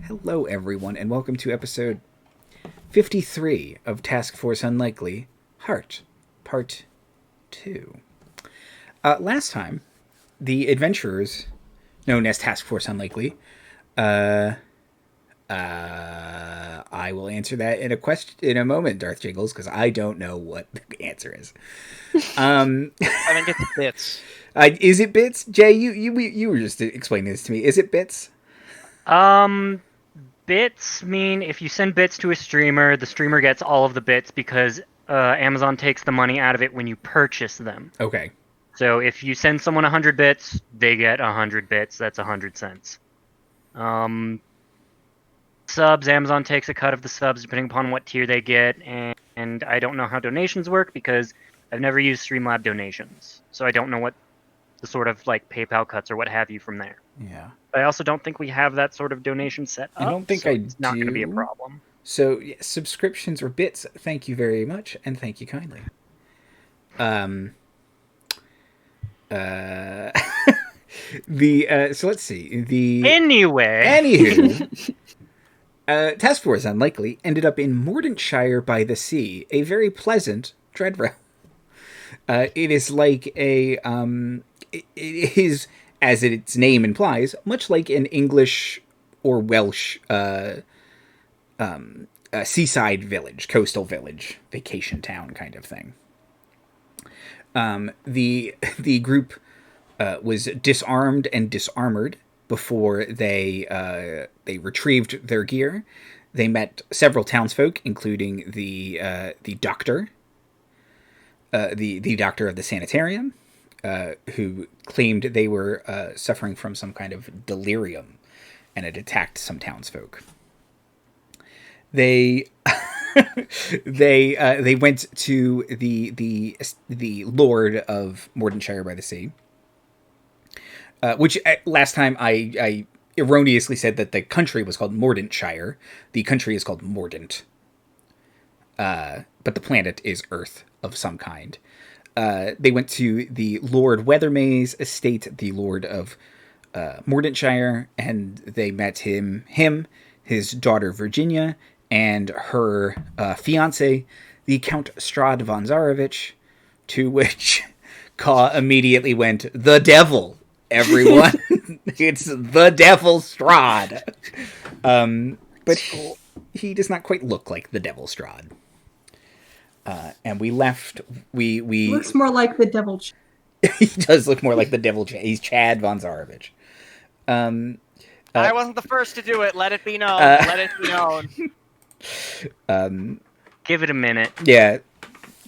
Hello, everyone, and welcome to episode 53 of Task Force Unlikely Heart, Part 2. Last time, the adventurers, known as Task Force Unlikely, I will answer that in a moment, Darth Jiggles, because I don't know what the answer is. I think it's bits. Is it bits? Jay, you were just explaining this to me. Is it bits? Bits mean if you send bits to a streamer, the streamer gets all of the bits because Amazon takes the money out of it when you purchase them. Okay. So if you send someone 100 bits, they get 100 bits. That's 100 cents. Subs, Amazon takes a cut of the subs depending upon what tier they get, and I don't know how donations work because I've never used Streamlab donations. So I don't know what the sort of like PayPal cuts or what have you from there. Yeah. But I also don't think we have that sort of donation set up. I don't think so I it's not going to be a do. problem. So, yeah, subscriptions or bits, thank you very much, and thank you kindly. So let's see. Anywho, Task Force Unlikely ended up in Mordantshire by the Sea, a very pleasant dreadrow. It is like it is, as its name implies, much like an English or Welsh seaside village, coastal village, vacation town kind of thing. The group was disarmed and disarmored before they retrieved their gear. They met several townsfolk, including the doctor, the doctor of the sanitarium, who claimed they were suffering from some kind of delirium, and had attacked some townsfolk. They they went to the Lord of Mordantshire by the Sea, which last time I erroneously said that the country was called Mordantshire. The country is called Mordant, but the planet is Earth of some kind. They went to the Lord Weathermay's estate, the Lord of Mordantshire, and they met him, his daughter Virginia, and her fiance, the Count Strahd von Zarovich, to which Kaw immediately went, "The devil, everyone." It's the devil Strahd. But he does not quite look like the devil Strahd. And we left, we looks more like the devil. He does look more like the devil. He's Chad von Zarovich. I wasn't the first to do it. Let it be known. Let it be known. Give it a minute. Yeah,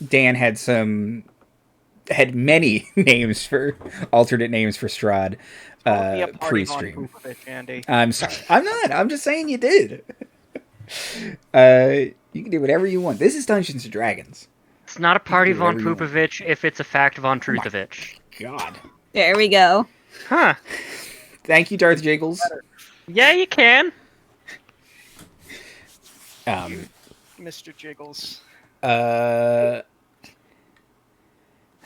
Dan had many names for alternate names for Strahd pre-stream. Andy. I'm sorry, I'm not. I'm just saying you did. You can do whatever you want. This is Dungeons and Dragons. It's not a party von Poopovich if it's a fact von Truthovich. God. There we go. Huh. Thank you, Darth Jiggles. Yeah, you can. Mr. Jiggles. How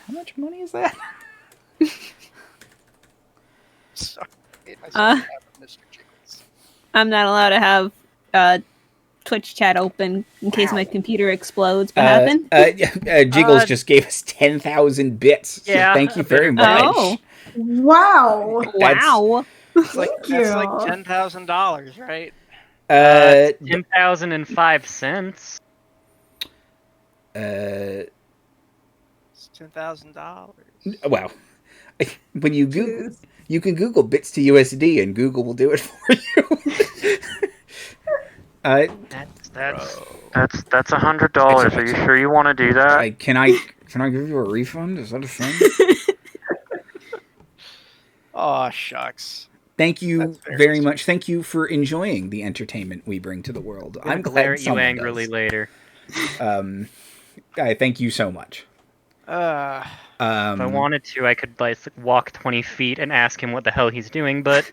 much money is that? Sorry, Mr. Jiggles. I'm not allowed to have Twitch chat open in case my computer explodes. What happened? Jiggles just gave us 10,000 bits. So yeah. Thank you very much. Oh. Wow. Wow. That's like $10,000, right? 10,005 cents. It's $10,000. Well, when you Google, you can Google bits to USD, and Google will do it for you. That's $100. Are you sure you want to do that? Can I give you a refund? Is that a thing? Oh, shucks. Thank you very much. Thank you for enjoying the entertainment we bring to the world. I'm glad at you angrily later. I thank you so much. If I wanted to, I could like walk 20 feet and ask him what the hell he's doing, but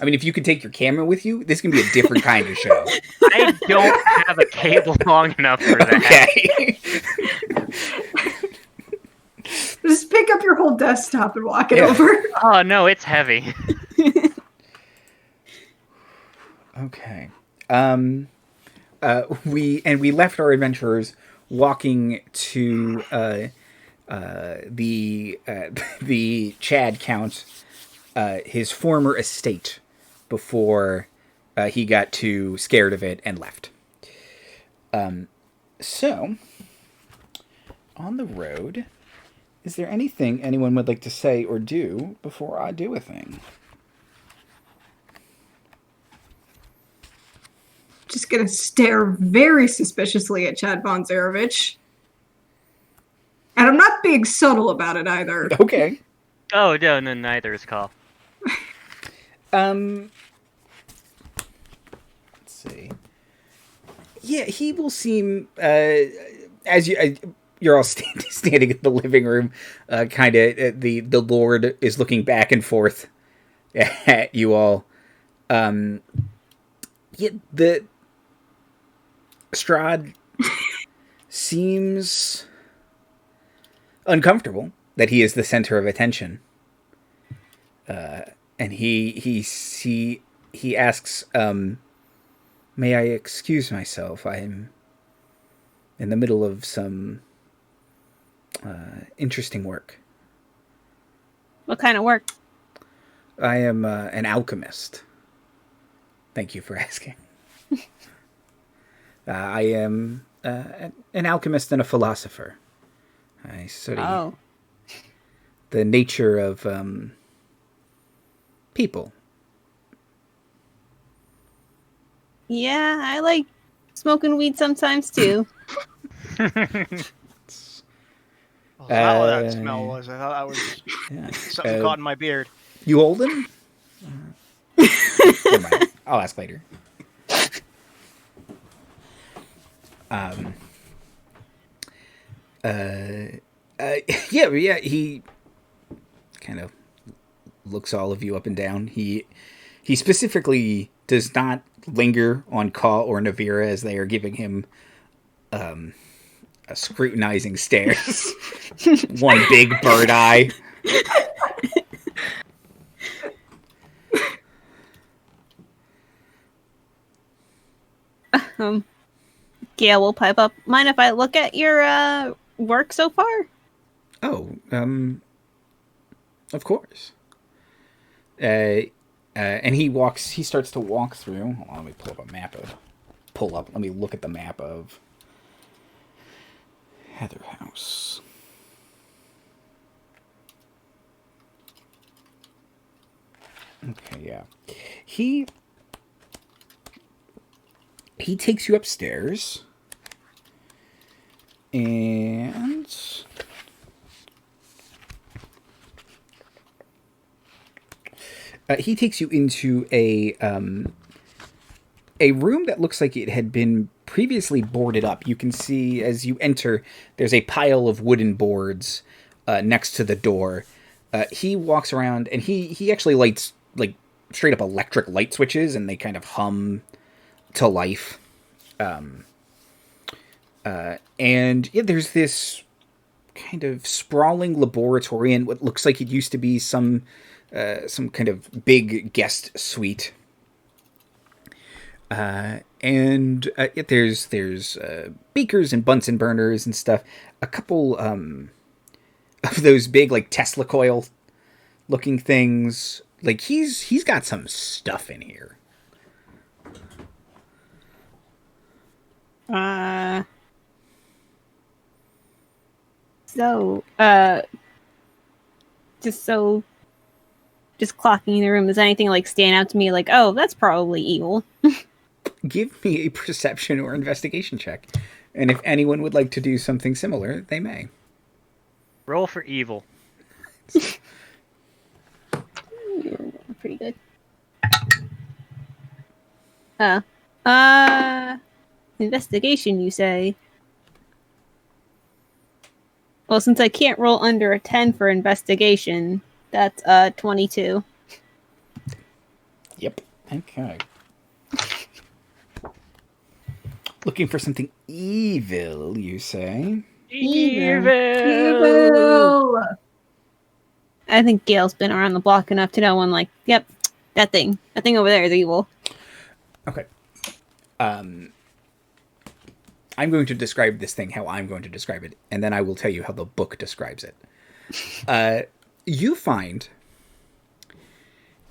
I mean, if you could take your camera with you, this can be a different kind of show. I don't have a cable long enough for that. Okay. Just pick up your whole desktop and walk it over. Oh, no, it's heavy. Okay. We left our adventurers walking to the Chad Count, his former estate, before he got too scared of it and left. So, on the road, is there anything anyone would like to say or do before I do a thing? Just gonna stare very suspiciously at Chad Von Zarevich. And I'm not being subtle about it either. Okay. Oh, no, neither is Kaw. Let's see. Yeah, he will seem as you're all standing in the living room, kind of. The Lord is looking back and forth at you all. Yeah, the Strahd seems uncomfortable that he is the center of attention, and he asks, "May I excuse myself? I'm in the middle of some interesting work." What kind of work? I am an alchemist. Thank you for asking. I am an alchemist and a philosopher. I study the nature of people. Yeah, I like smoking weed sometimes too. Oh, that what that smell was. I thought that was something caught in my beard. You olden? Never mind. I'll ask later. Yeah, he kind of looks all of you up and down. He specifically does not linger on Kaw or Navira as they are giving him a scrutinizing stares. One big bird eye. Gayle will pipe up. Mind if I look at your work so far? Oh, of course. And he starts to walk through. Hold on, let me let me look at the map of Heather House. Okay, yeah. He takes you upstairs, and he takes you into a room that looks like it had been previously boarded up. You can see as you enter, there's a pile of wooden boards next to the door. He walks around, and he actually lights like straight up electric light switches, and they kind of hum to life. And yeah, there's this kind of sprawling laboratory in what looks like it used to be some kind of big guest suite. And there's beakers and Bunsen burners and stuff. A couple of those big like Tesla coil looking things. Like he's got some stuff in here. Just clocking in the room, does anything like stand out to me like, oh, that's probably evil? Give me a perception or investigation check. And if anyone would like to do something similar, they may. Roll for evil. You're pretty good. Investigation, you say? Well, since I can't roll under a 10 for investigation, that's 22. Yep. Okay. Looking for something evil, you say? Evil. I think Gayle's been around the block enough to know one like, yep, that thing over there is evil. Okay. I'm going to describe this thing how I'm going to describe it, and then I will tell you how the book describes it. You find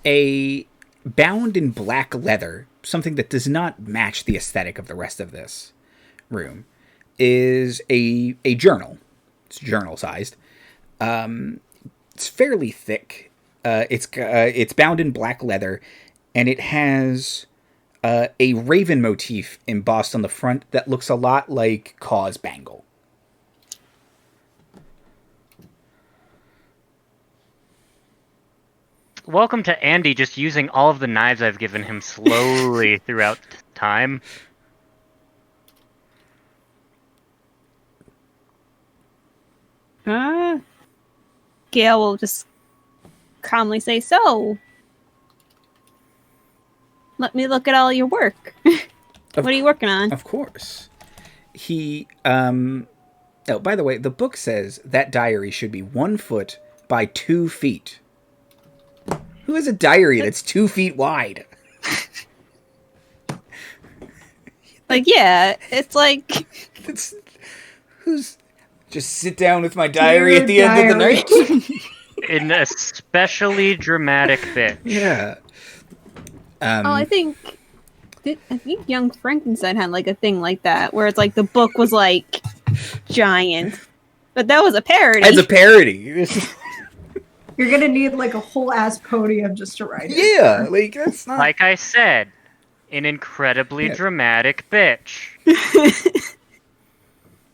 a bound in black leather, something that does not match the aesthetic of the rest of this room, is a journal. It's journal-sized. It's fairly thick. It's bound in black leather, and it has a raven motif embossed on the front that looks a lot like Kaw's bangle. Welcome to Andy just using all of the knives I've given him slowly throughout time. Gayle will just calmly say, "So, let me look at all your work. What are you working on?" Of course. Oh, by the way, the book says that diary should be 1 foot by 2 feet. Who has a diary that's 2 feet wide? Like, yeah, it's like... Who's... Just sit down with my diary at the end of the night? In a especially dramatic bit. Yeah. I think Young Frankenstein had like a thing like that, where it's like the book was like giant, but that was a parody. As a parody. You're gonna need like a whole ass podium just to write it. Yeah, like that's not. Like I said, an incredibly dramatic bitch.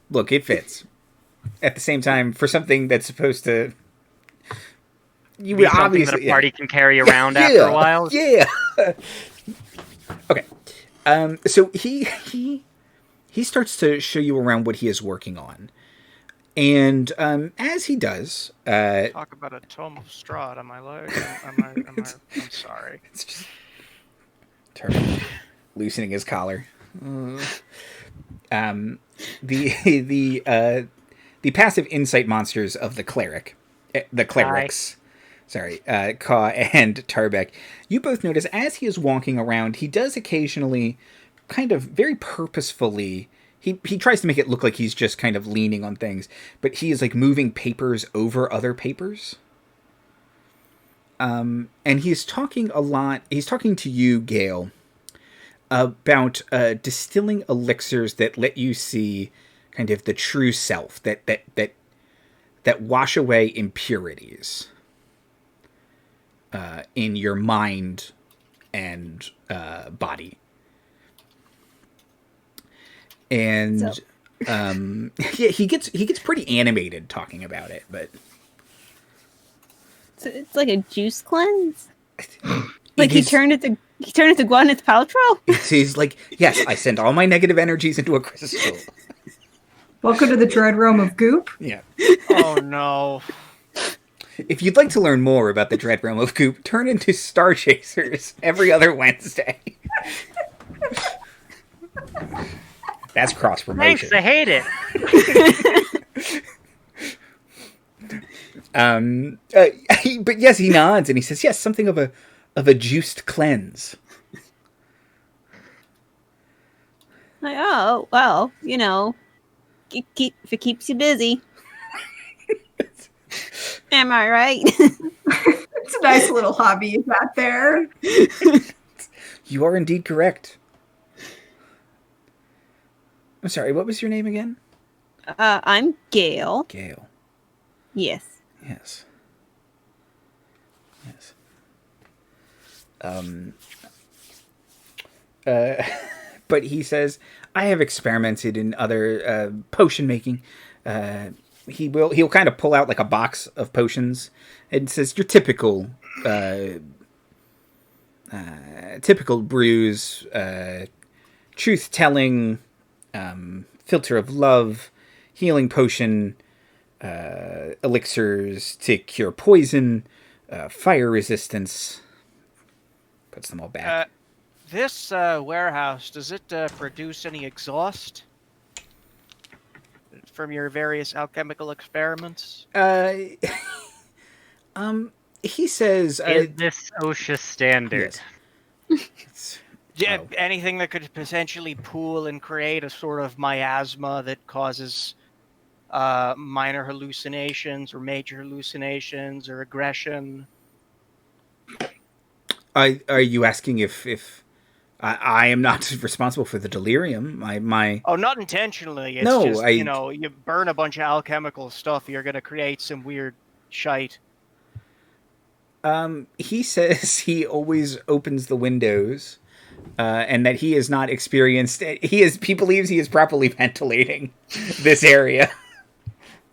Look, it fits. At the same time, for something that's supposed to, you would obviously that a party can carry around after a while. Yeah. Okay. So he starts to show you around what he is working on, and as he does, Talk about a tome of Strahd. Am I I'm sorry. It's just Tarbek loosening his collar. The passive insight monsters of the clerics. Sorry, Kaw and Tarbek. You both notice as he is walking around, he does occasionally, kind of very purposefully, he tries to make it look like he's just kind of leaning on things, but he is like moving papers over other papers. And he's talking a lot, he's talking to you, Gayle, about distilling elixirs that let you see kind of the true self, that wash away impurities in your mind and body. And yeah, he gets pretty animated talking about it, but so it's like a juice cleanse. Like he turned it to Gwyneth Paltrow. He's like, yes, I send all my negative energies into a crystal. Welcome to the dread realm of goop. Yeah. Oh no. If you'd like to learn more about the dread realm of goop, turn into Star Chasers every other Wednesday. That's cross promotion. Thanks, I hate it. But yes, he nods and he says, yes, something of a juiced cleanse. Like, oh well, you know, if it keeps you busy. Am I right? It's a nice little hobby you got there. You are indeed correct. I'm sorry, what was your name again? I'm Gayle. Gayle. Yes. Yes. But he says, I have experimented in other potion making. He'll kind of pull out like a box of potions and says, your typical brews, truth telling, filter of love, healing potion, elixirs to cure poison, fire resistance. Puts them all back. This warehouse, does it produce any exhaust from your various alchemical experiments? He says, Is this OSHA standard? Yes. Yeah, Oh. anything that could potentially pool and create a sort of miasma that causes minor hallucinations or major hallucinations or aggression. Are you asking if I am not responsible for the delirium? My Oh, not intentionally. It's No, just, you burn a bunch of alchemical stuff, you're going to create some weird shite. he says he always opens the windows, and that he has not experienced. He believes he is properly ventilating this area.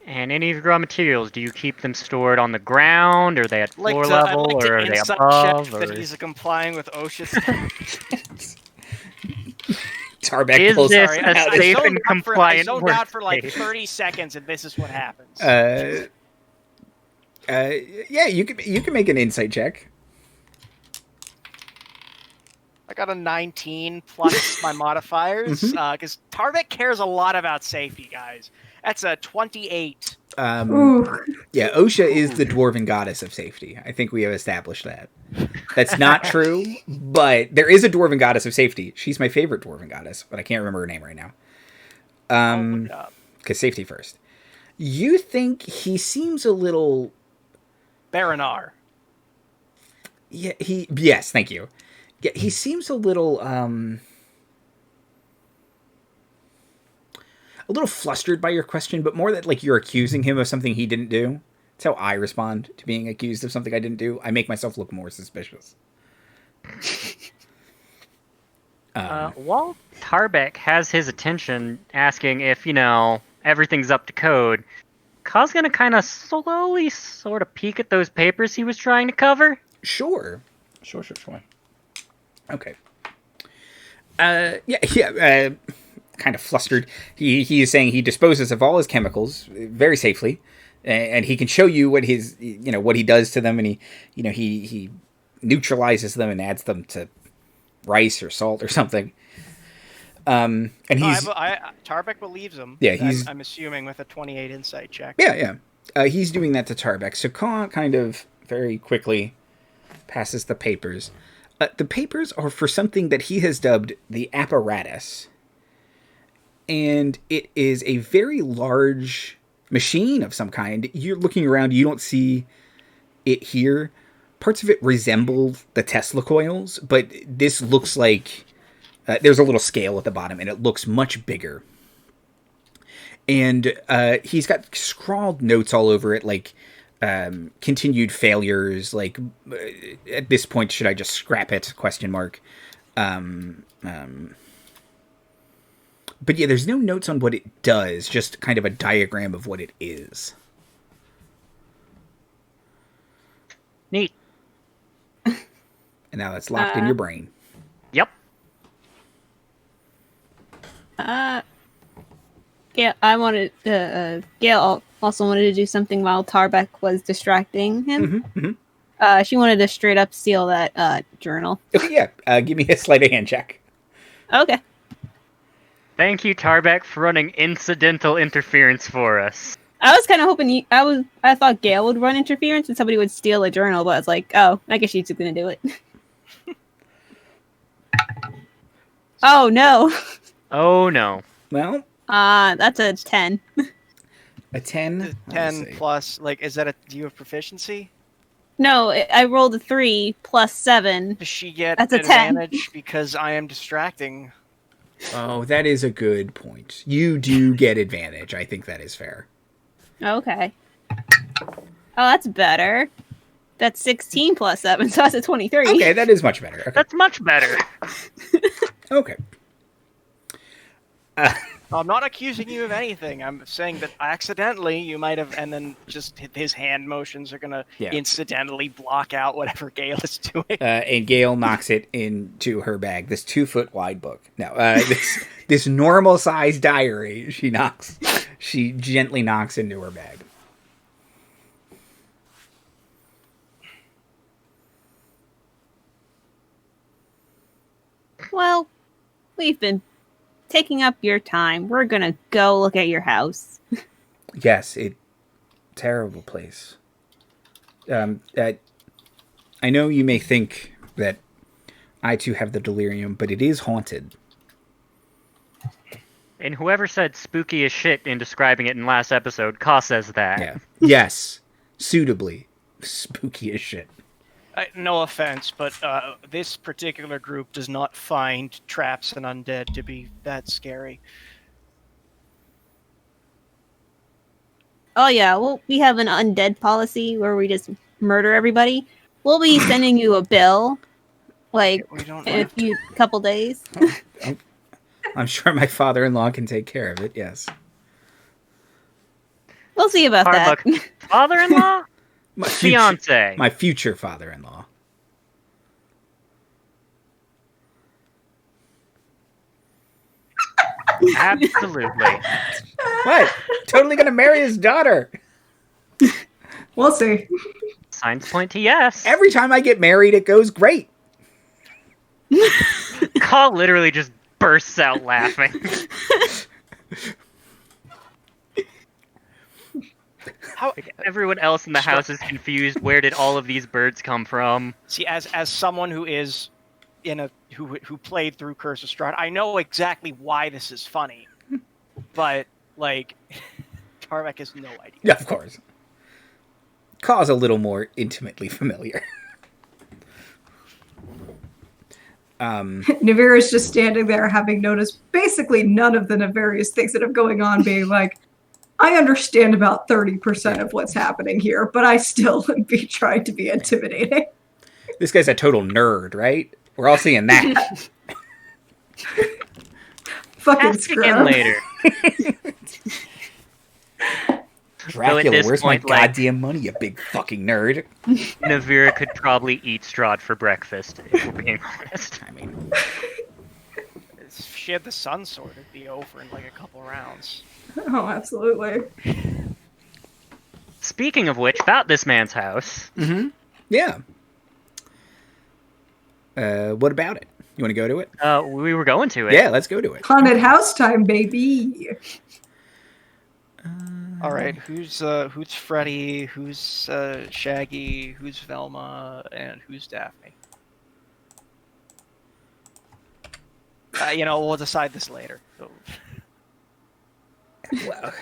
And any of your raw materials, do you keep them stored on the ground? Are they at floor level, I'd like or to are they insight above? check that he's complying with OSHA's. Tarbek Is pulls this Sorry, a I safe zoned and out I compliant zoned out for like workspace? 30 seconds, and this is what happens. Yeah, you can make an insight check. I got a 19 plus my modifiers, because Tarbek cares a lot about safety, guys. That's a 28. Ooh. Yeah, OSHA is the dwarven goddess of safety. I think we have established that. That's not true, but there is a dwarven goddess of safety. She's my favorite dwarven goddess, but I can't remember her name right now. I'll look it up. Because safety first. You think he seems a little... Baranar. Yeah, yes, thank you. Yeah, he seems a little flustered by your question, but more that like you're accusing him of something he didn't do. That's how I respond to being accused of something I didn't do. I make myself look more suspicious. While Tarbek has his attention asking if, everything's up to code, Kaw's gonna kind of slowly sort of peek at those papers he was trying to cover. Sure. Okay. Kind of flustered. He is saying he disposes of all his chemicals very safely, and he can show you what what he does to them, and he neutralizes them and adds them to rice or salt or something. And he's Tarbek believes him. Yeah, I'm assuming with a 28 insight check. Yeah. He's doing that to Tarbek. So Kaw kind of very quickly passes the papers. The papers are for something that he has dubbed the apparatus. And it is a very large machine of some kind. You're looking around, you don't see it here. Parts of it resemble the Tesla coils, but this looks like there's a little scale at the bottom, and it looks much bigger. And he's got scrawled notes all over it, like continued failures, like at this point, should I just scrap it? ? But yeah, there's no notes on what it does, just kind of a diagram of what it is. Neat. And now that's locked in your brain. Yep. Yeah, I wanted Gayle also wanted to do something while Tarbek was distracting him. She wanted to straight up steal that journal. Okay, yeah. Give me a sleight of hand check. Okay. Thank you, Tarbek, for running incidental interference for us. I was kind of hoping I thought Gayle would run interference and somebody would steal a journal, but I was like, oh, I guess she's gonna do it. Oh no. Oh no. Well, that's a 10. a 10? 10 plus, do you have proficiency? No, I rolled a 3 plus 7. Does she get That's a 10. advantage because I am distracting? Oh, that is a good point. You do get advantage. I think that is fair. Okay. Oh, that's better. That's 16 plus 7, so that's a 23. Okay, that is much better. Okay. That's much better. Okay. I'm not accusing you of anything. I'm saying that accidentally you might have, and then just his hand motions are going to incidentally block out whatever Gayle is doing. And Gayle knocks it into her bag, this 2-foot wide book. No, this normal size diary she gently knocks into her bag. Well, we've been taking up your time. We're gonna go look at your house. Yes, terrible place. I know you may think that I too have the delirium, but it is haunted. And whoever said spooky as shit in describing it in last episode, Kaw says that. Yeah. Yes. Suitably spooky as shit. No offense, but this particular group does not find traps and undead to be that scary. Oh yeah, well, we have an undead policy where we just murder everybody. We'll be sending you a bill, like We don't in a couple days. I'm sure my father-in-law can take care of it, yes. We'll see about that. Tarbek, father-in-law? My Fiance. My future father-in-law. Absolutely. What? Totally gonna marry his daughter. We'll see. Signs point to yes. Every time I get married, it goes great. Kaw literally just bursts out laughing. How Everyone else in the house is confused. Where did all of these birds come from? see as someone who is who played through Curse of Strahd, I know exactly why this is funny, but like Tarbek has no idea. Yeah, of course. Kaw's a little more intimately familiar. Navira's just standing there having noticed basically none of the nefarious things that are going on, being like, I understand about 30% of what's happening here, but I still am trying to be intimidating. This guy's a total nerd, right? We're all seeing that. Fucking Ask again scrub. later. Dracula, this where's point, my like- goddamn money, you big fucking nerd? Navira could probably eat Strahd for breakfast, if we're being honest. I mean, If she had the sun sword, it'd be over in like a couple rounds. Oh, absolutely. Speaking of which, about this man's house. yeah. What about it? You want to go to it? We were going to it. Yeah, let's go to it. Haunted house time, baby. All right, who's Freddy? Who's Shaggy? Who's Velma? And who's Daphne? We'll decide this later. So, Well,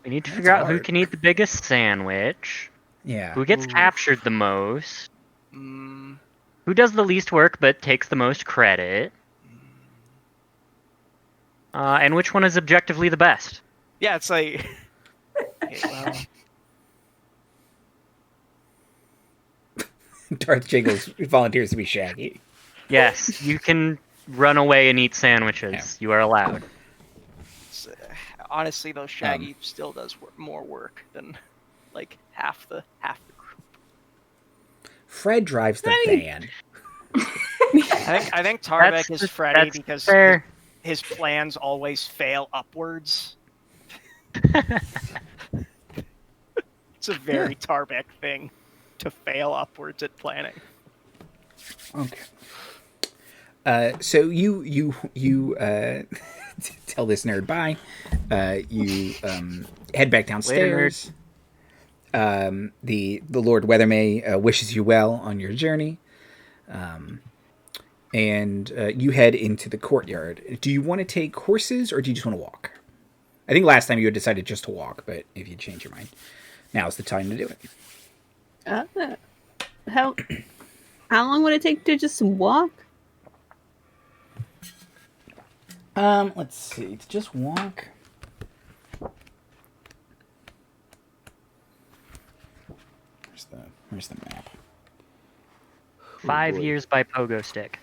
We need to figure out who hard. can eat the biggest sandwich, yeah. who gets Ooh. captured the most, mm, who does the least work but takes the most credit, and which one is objectively the best. yeah, it's like. Okay, well, Darth Jiggles volunteers to be Shaggy. Yes, you can run away and eat sandwiches. Yeah. You are allowed. honestly, though, Shaggy still does more work than like half the group. Fred drives the van. I think Tarbek is Freddy that's because fair. his plans always fail upwards. It's a very Tarbek thing to fail upwards at planning. Okay. So you tell this nerd bye. You head back downstairs. The Lord Weathermay wishes you well on your journey. And you head into the courtyard. Do you want to take horses or do you just want to walk? I think last time you had decided just to walk, but if you change your mind, now's the time to do it. How long would it take to just walk? Let's see. To just walk. Where's the map? 5 years by pogo stick.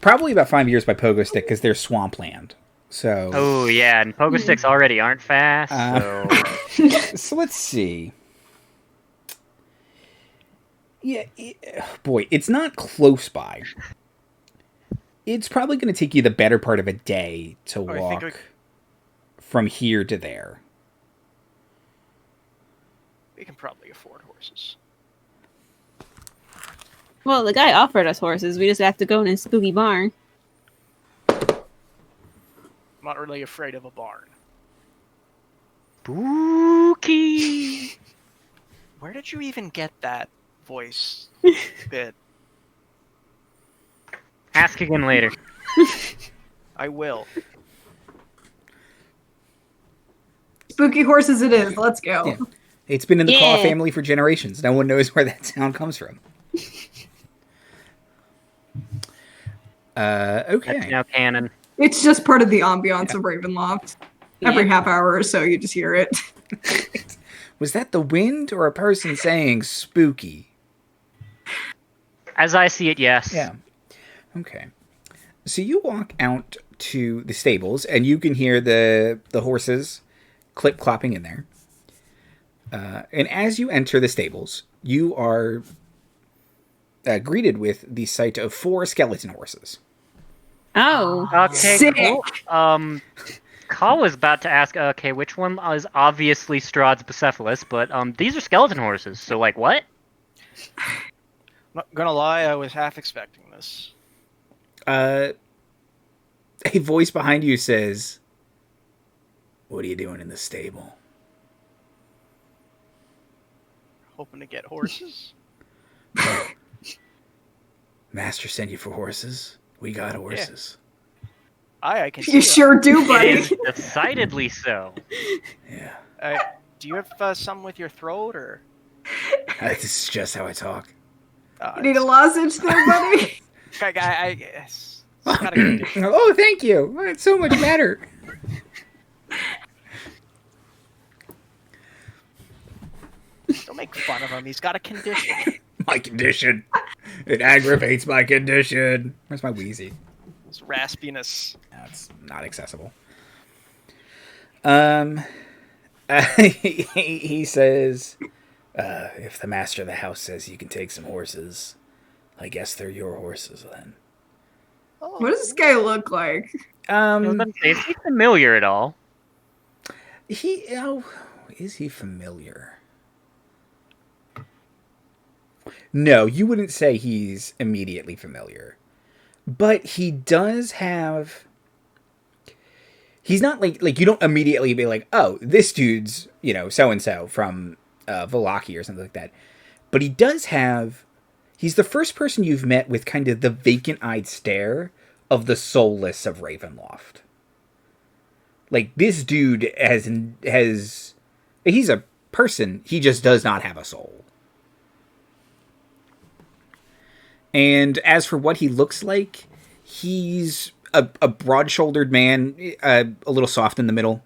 Probably about 5 years by pogo stick because they're swampland. So. Oh yeah, and pogo sticks already aren't fast. So So let's see. Yeah, boy, it's not close by. It's probably going to take you the better part of a day to walk from here to there. We can probably afford horses. Well, the guy offered us horses. We just have to go in a spooky barn. I'm not really afraid of a barn. spooky. Where did you even get that voice bit? Ask again later. I will. Spooky horses it is. Let's go. Yeah. It's been in the Kaw Yeah. family for generations. No one knows where that sound comes from. That's Okay. now canon. It's just part of the ambiance of Ravenloft. Every half hour or so, you just hear it. Was that the wind or a person saying spooky? As I see it, yes. Yeah. Okay. So you walk out to the stables, and you can hear the horses clip-clopping in there. And as you enter the stables, you are greeted with the sight of 4 skeleton horses. Oh. Okay, Sick. cool. Kaw was about to ask, okay, which one is obviously Strahd's Bucephalus, but these are skeleton horses, so like what? Not gonna lie, I was half expecting this. A voice behind you says, "What are you doing in the stable?" Hoping to get horses. Master sent you for horses. We got horses. I can see You that. sure do, buddy. It is decidedly so. Yeah. Do you have something with your throat, or? This is just how I talk. You need a lozenge there, buddy? It's got a condition. Oh, thank you. It's so much better. Don't make fun of him. He's got a condition. My condition. It aggravates my condition. Where's my Wheezy? It's raspiness. That's not accessible. He says, if the master of the house says you can take some horses, I guess they're your horses then. Oh, What does this guy look like? Is he familiar at all? Is he familiar? No, you wouldn't say he's immediately familiar. But he does have... He's not like you don't immediately be like, oh, this dude's, so-and-so from Vallaki or something like that. But he does have... He's the first person you've met with kind of the vacant-eyed stare of the soulless of Ravenloft. Like, this dude has... He's a person, he just does not have a soul. And as for what he looks like, he's a broad-shouldered man, a little soft in the middle,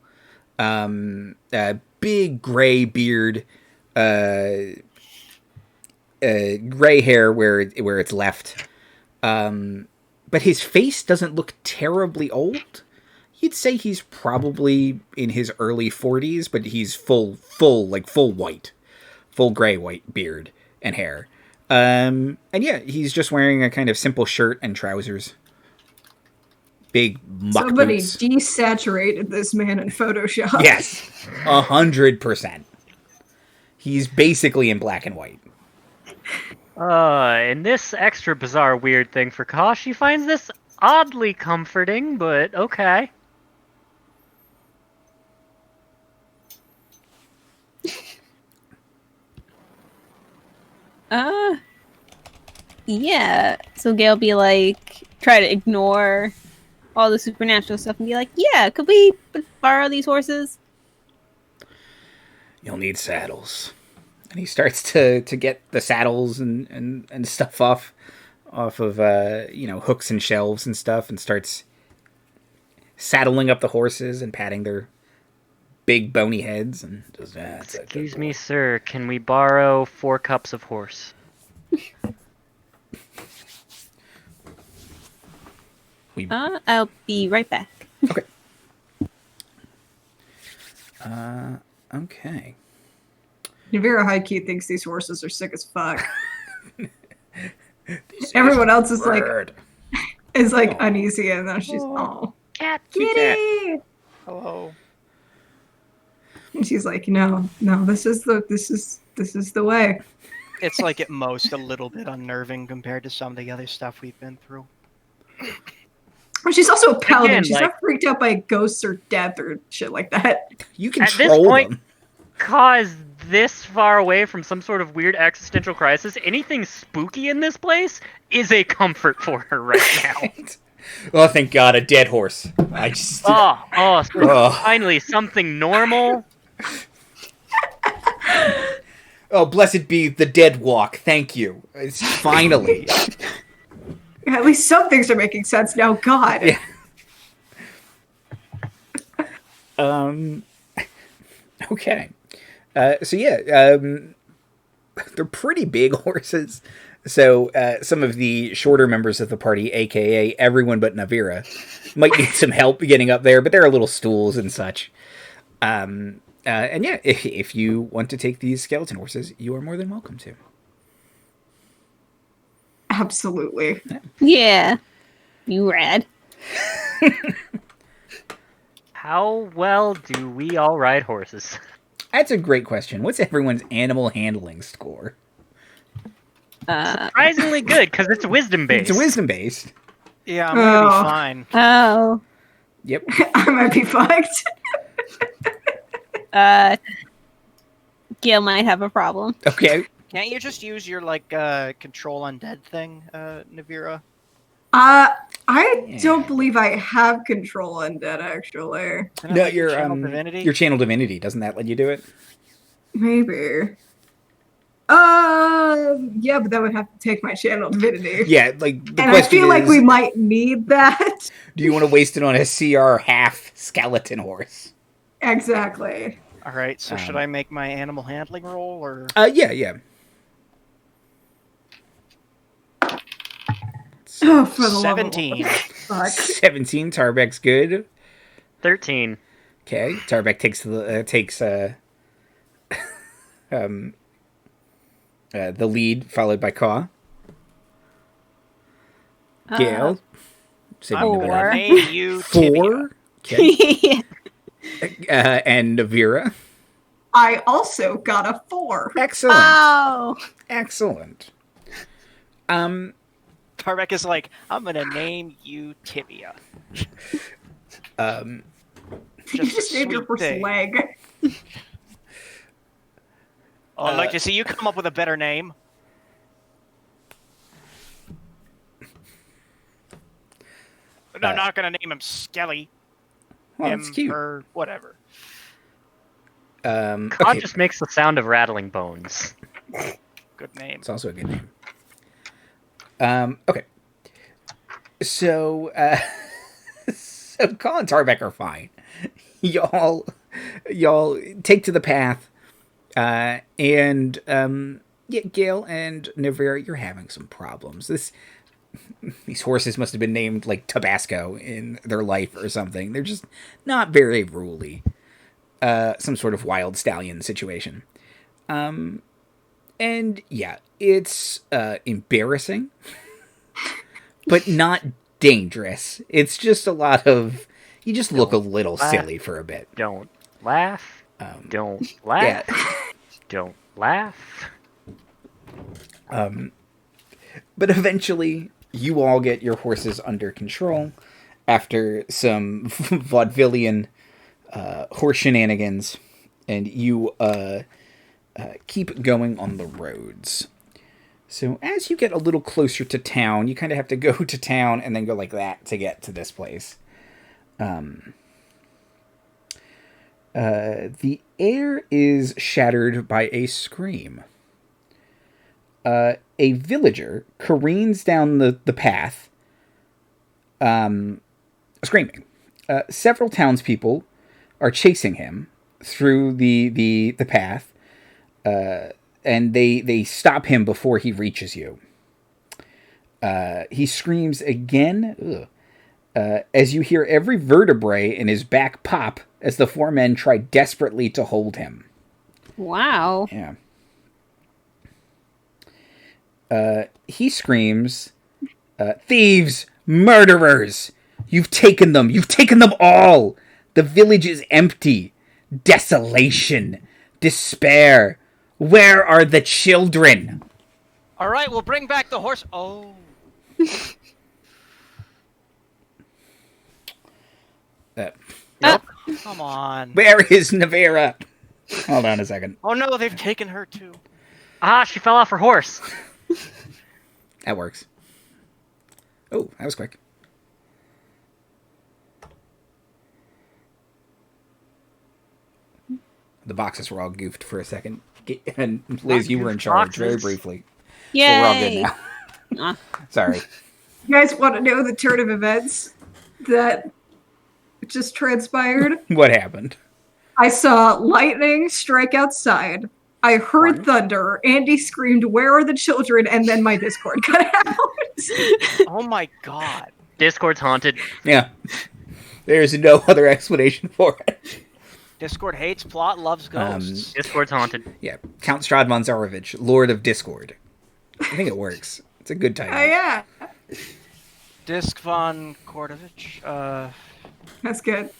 a big gray beard, gray hair where it's left. But his face doesn't look terribly old. You'd say he's probably in his early 40s, but he's full white, full gray white beard and hair. And yeah, he's just wearing a kind of simple shirt and trousers. Big muck Somebody boots. desaturated this man in Photoshop. Yes, 100%. He's basically in black and white. And this extra bizarre weird thing for Kaw, she finds this oddly comforting, but okay. Yeah. So Gayle be like, try to ignore all the supernatural stuff and be like, yeah, could we borrow these horses? You'll need saddles. And he starts to get the saddles and stuff off of hooks and shelves and stuff, and starts saddling up the horses and patting their big bony heads and just Excuse me, sir, can we borrow 4 cups of horse? I'll be right back. Okay. Okay. Navira high-key thinks these horses are sick as fuck. Everyone else is Bird. like uneasy, and then she's Cat. kitty. Hello. And she's like, no, this is the way. It's like at most a little bit unnerving compared to some of the other stuff we've been through. Well, she's also a paladin. Again, She's not freaked out by ghosts or death or shit like that. You can At this troll point, them. Kaw is this far away from some sort of weird existential crisis, anything spooky in this place is a comfort for her right now. Oh, thank God, a dead horse. I just... Finally, something normal. Oh, blessed be the dead walk. Thank you. It's finally. At least some things are making sense now. God. Yeah. Okay. They're pretty big horses. So some of the shorter members of the party, aka everyone but Navira, might need some help getting up there, but there are little stools and such. If you want to take these skeleton horses, you are more than welcome to. Absolutely. Yeah. You rad. How well do we all ride horses? That's a great question. What's everyone's animal handling score? Surprisingly good, because it's wisdom-based. It's wisdom-based. Yeah, I'm gonna be fine. Oh. Yep. I might be fucked. Gayle might have a problem. Okay. Can't you just use your control undead thing, Navira? I don't believe I have control undead actually. No, your channel divinity. Your channel divinity, doesn't that let you do it? Maybe. Yeah, but that would have to take my channel divinity. Yeah, like the and question I feel is, like we might need that. do you want to waste it on a CR half skeleton horse? Exactly. All right. So should I make my animal handling roll or? Yeah. Oh, for the 17. Fuck. 17. Tarbek's good. 13. Okay. Tarbek takes the lead, followed by Kaw. Gayle. I'm gonna name you 4. Tibia. Okay. And Navira. I also got a 4. Excellent. Oh. Excellent. Tarbek is like, I'm gonna name you Tibia. You just named your first leg. Oh, I'd like to see you come up with a better name. But I'm not gonna name him Skelly. Well, that's cute. Or whatever. Kaw just makes the sound of rattling bones. Good name. It's also a good name. Okay. So, so Kaw and Tarbek are fine. Y'all take to the path, Gayle and Navira, you're having some problems. These horses must have been named like Tabasco in their life or something. They're just not very ruly. Some sort of wild stallion situation. And yeah, it's embarrassing, but not dangerous. It's just a lot of, you just look a little silly for a bit. Don't laugh. Don't laugh. Yeah. Don't laugh. But eventually, you all get your horses under control after some vaudevillian horse shenanigans, and you keep going on the roads. So as you get a little closer to town, you kind of have to go to town and then go like that to get to this place. The air is shattered by a scream. A villager careens down the path, screaming. Several townspeople are chasing him through the path, and they stop him before he reaches you. He screams again, as you hear every vertebrae in his back pop as the 4 men try desperately to hold him. Wow. Yeah. He screams, "Thieves! Murderers! You've taken them! You've taken them all! The village is empty! Desolation! Despair! Where are the children?" All right, we'll bring back the horse. Oh. Come on. Where is Navira? Hold on a second. Oh no, they've taken her too. Ah, she fell off her horse. That works. Oh, that was quick. The boxes were all goofed for a second. And Liz, you were in charge very Boxes. briefly. Yay! So we're all good now. Ah. Sorry. You guys want to know the turn of events that just transpired? What happened? I saw lightning strike outside. I heard thunder. Andy screamed, "Where are the children?" And then my Discord cut out. Oh my god. Discord's haunted. Yeah. There's no other explanation for it. Discord hates plot, loves ghosts. Discord's haunted. Yeah. Count Strahd von Zarovich, Lord of Discord. I think it works. It's a good title. Oh, yeah. Disc von Kordovich. That's good.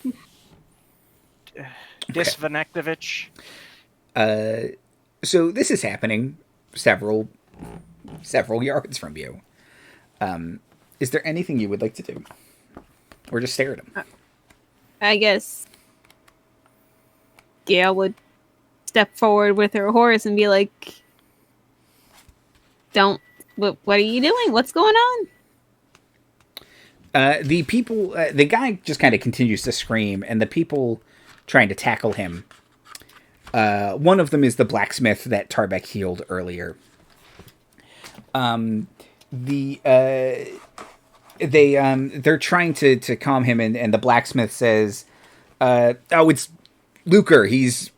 Disvanektovich. So this is happening several yards from you. Is there anything you would like to do? Or just stare at him? I guess Gayle would step forward with her horse and be like, what are you doing? What's going on? The people, the guy just kind of continues to scream, and the people trying to tackle him. One of them is the blacksmith that Tarbek healed earlier. They're trying to calm him, and the blacksmith says, "Oh, it's Luker. He's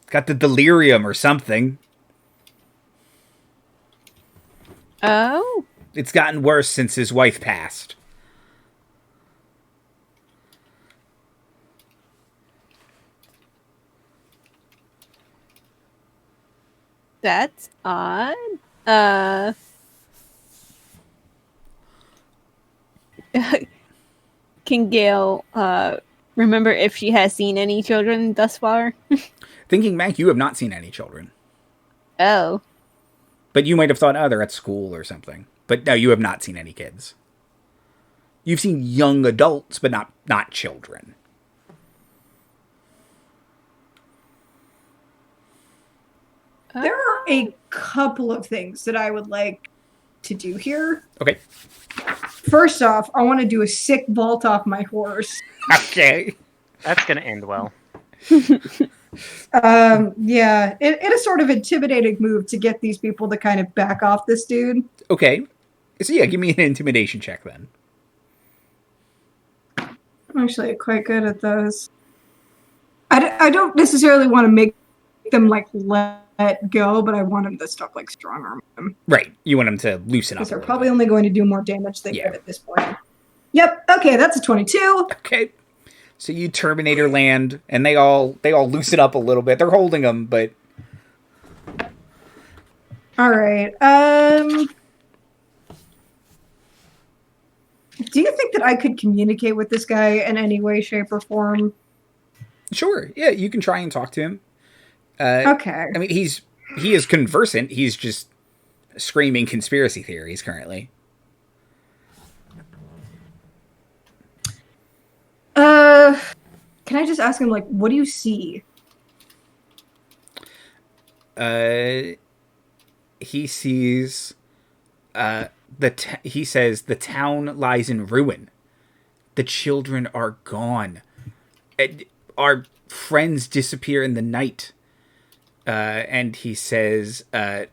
got the delirium or something. Oh, It's gotten worse since his wife passed." that's odd. Can Gayle remember if she has seen any children thus far? Thinking back, you have not seen any children. Oh. But you might have thought, oh, they're at school or something. But no, you have not seen any kids. You've seen young adults, but not children. There are a couple of things that I would like to do here. Okay. First off, I want to do a sick vault off my horse. Okay. That's gonna end well. Yeah, in a sort of intimidating move to get these people to kind of back off this dude. Okay. So yeah, give me an intimidation check then. I'm actually quite good at those. I don't necessarily want to make them like let go, but I want them to stop like strong arm them. Right. You want them to loosen up. Because they're probably only going to do more damage than good at this point. Yep. Okay, that's a 22. Okay. So you Terminator land, and they all loosen up a little bit. They're holding them, but all right. Do you think that I could communicate with this guy in any way, shape, or form? sure. Yeah, you can try and talk to him. Okay. I mean, he is conversant. He's just screaming conspiracy theories currently. Can I just ask him, like, what do you see? He sees, he says the town lies in ruin. The children are gone. Our friends disappear in the night. And he says, to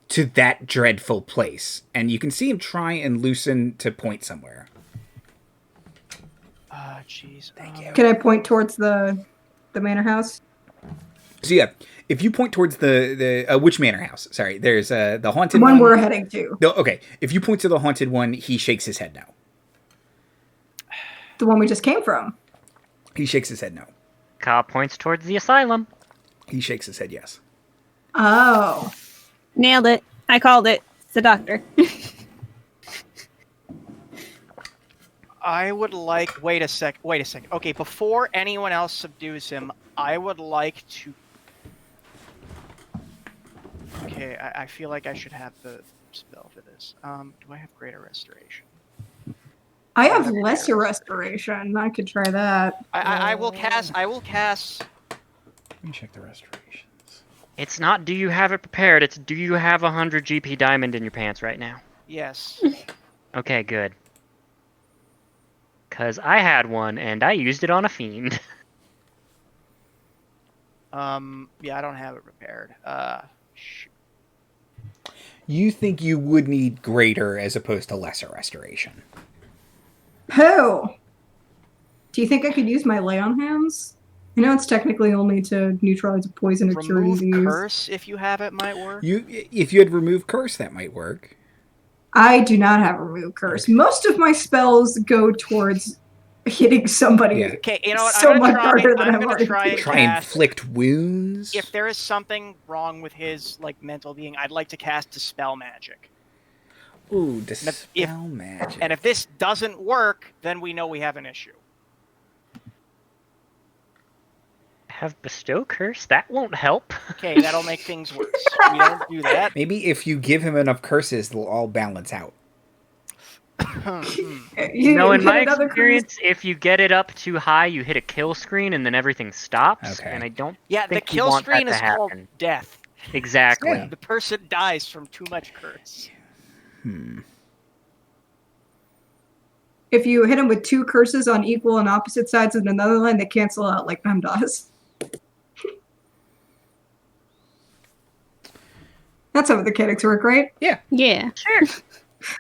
that dreadful place. And you can see him try and loosen to point somewhere. Jeez. Thank you. Can I point towards the manor house? So yeah, if you point towards the which manor house? Sorry, there's the haunted one one. we're heading to. No, okay. If you point to the haunted one, he shakes his head no. The one we just came from. He shakes his head no. Kaw points towards the asylum. He shakes his head yes. Oh. Nailed it. I called it. It's the doctor. I would like... Wait a sec. Okay, before anyone else subdues him, I would like to... Okay, I feel like I should have the spell for this. Do I have Greater Restoration? I have lesser restoration. I could try that. I will cast me check the restorations. It's not do you have it prepared, it's do you have 100 GP diamond in your pants right now? Yes. Okay, good. Because I had one, and I used it on a fiend. Yeah, I don't have it prepared. Shoot. You think you would need greater as opposed to lesser restoration? Who? Do you think I could use my lay on hands? I know it's technically only to neutralize a poison or cure Remove disease. curse if you have it might work. If you had removed curse, that might work. I do not have remove curse. Okay. Most of my spells go towards hitting somebody. Yeah. Okay, you know what? So I'm much gonna harder try. than I'm I've gonna already try and did. Try and cast. inflict wounds. If there is something wrong with his like mental being, I'd like to cast Dispel Magic. Ooh, dispel magic. And if this doesn't work, then we know we have an issue. Have bestow curse? That won't help. Okay, that'll make things worse. We don't do that. Maybe if you give him enough curses, they'll all balance out. You No, in hit my another experience, if you get it up too high, you hit a kill screen, and then everything stops. Okay. And I don't Yeah, the think you kill want screen that is to called happen. death. Exactly. Yeah. The person dies from too much curse. If you hit him with two curses on equal and opposite sides of another line, they cancel out like Mem does. That's how the mechanics work, right? Yeah. Yeah. Sure.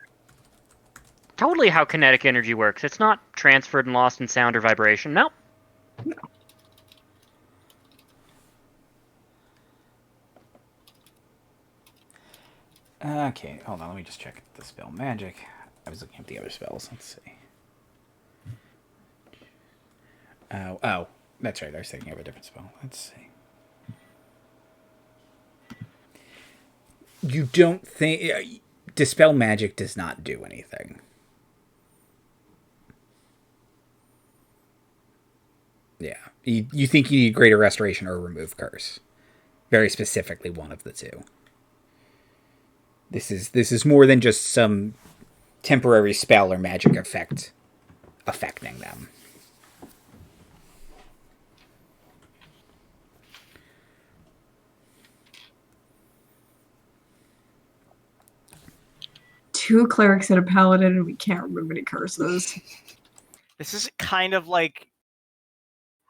Totally how kinetic energy works. It's not transferred and lost in sound or vibration. Nope. Okay, hold on. Let me just check the spell magic. I was looking at the other spells. Let's see. Oh, that's right. I was thinking of a different spell. Let's see. You don't think dispel magic does not do anything? Yeah, you think you need greater restoration or remove curse? Very specifically, one of the two. This is more than just some temporary spell or magic effect affecting them. Two clerics and a paladin, and we can't remove any curses. This is kind of like.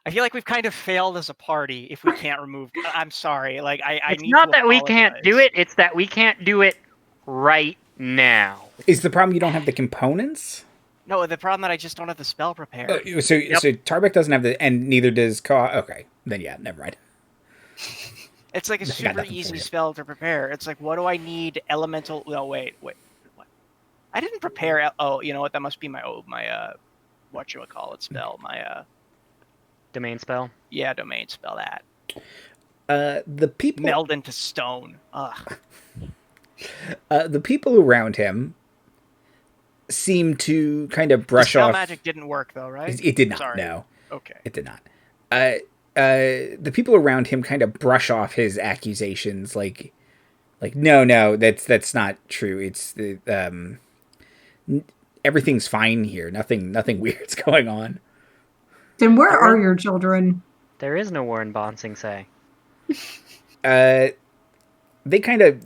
I feel like we've kind of failed as a party if we can't remove. I'm sorry. Like I It's need not to that we can't do apologize. it, it's that we can't do it right now. Is the problem you don't have the components? No, the problem that I just don't have the spell prepared. So Tarbek doesn't have the, and neither does Kaw. Okay, then yeah, never mind. It's like a I got super nothing for easy you. spell to prepare. It's like, what do I need? Elemental. No, wait. What? I didn't prepare. Oh, you know what? That must be my whatchamacallit spell. My Domain spell. yeah, domain spell that. The people, Meld into stone. Ugh. the people around him seem to kind of brush Spell off. magic didn't work though, right? It did not. Sorry. No, Okay. it did not. The people around him kind of brush off his accusations, like no, that's not true. It's the everything's fine here. Nothing weird's going on. Then where are your children? There is no war in Bon Sing Se. They kind of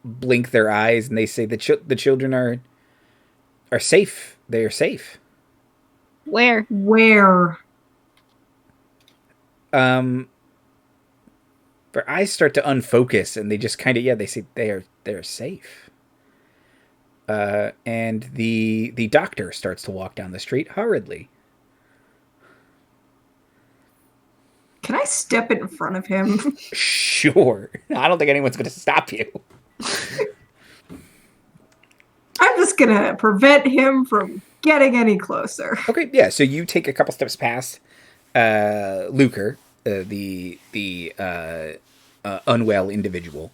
blink their eyes and they say the children are safe. They are safe. Where? Where? Their eyes start to unfocus and they just kind of they say they're safe. And the doctor starts to walk down the street hurriedly. Can I step in front of him? Sure. I don't think anyone's going to stop you. I'm just gonna prevent him from getting any closer. Okay, yeah. So you take a couple steps past Luker, the unwell individual,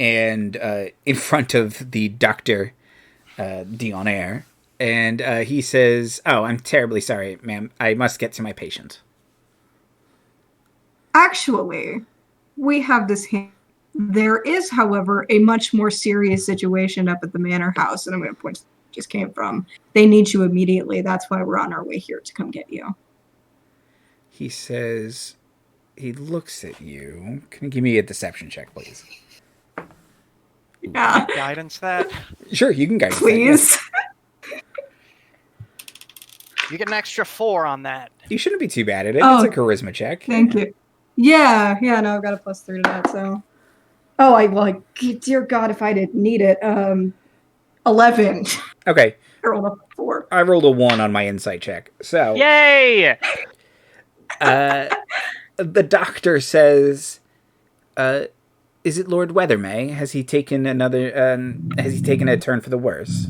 and in front of the Dr. Dionair, and he says, "Oh, I'm terribly sorry, ma'am. I must get to my patient." Actually, we have this hand. There is, however, a much more serious situation up at the manor house, and I'm going to point just came from. They need you immediately. That's why we're on our way here to come get you. He says, he looks at you. Can you give me a deception check, please? Yeah. Guidance that. Sure, you can guide. Please. You get an extra 4 on that. You shouldn't be too bad at it. Oh. It's a charisma check. Thank you. Yeah, no, I've got a +3 to that, so. Oh, dear God, if I didn't need it. 11. Okay. I rolled a 4. I rolled a 1 on my insight check. So. Yay! The doctor says, is it Lord Weathermay? Has he taken has he taken a turn for the worse?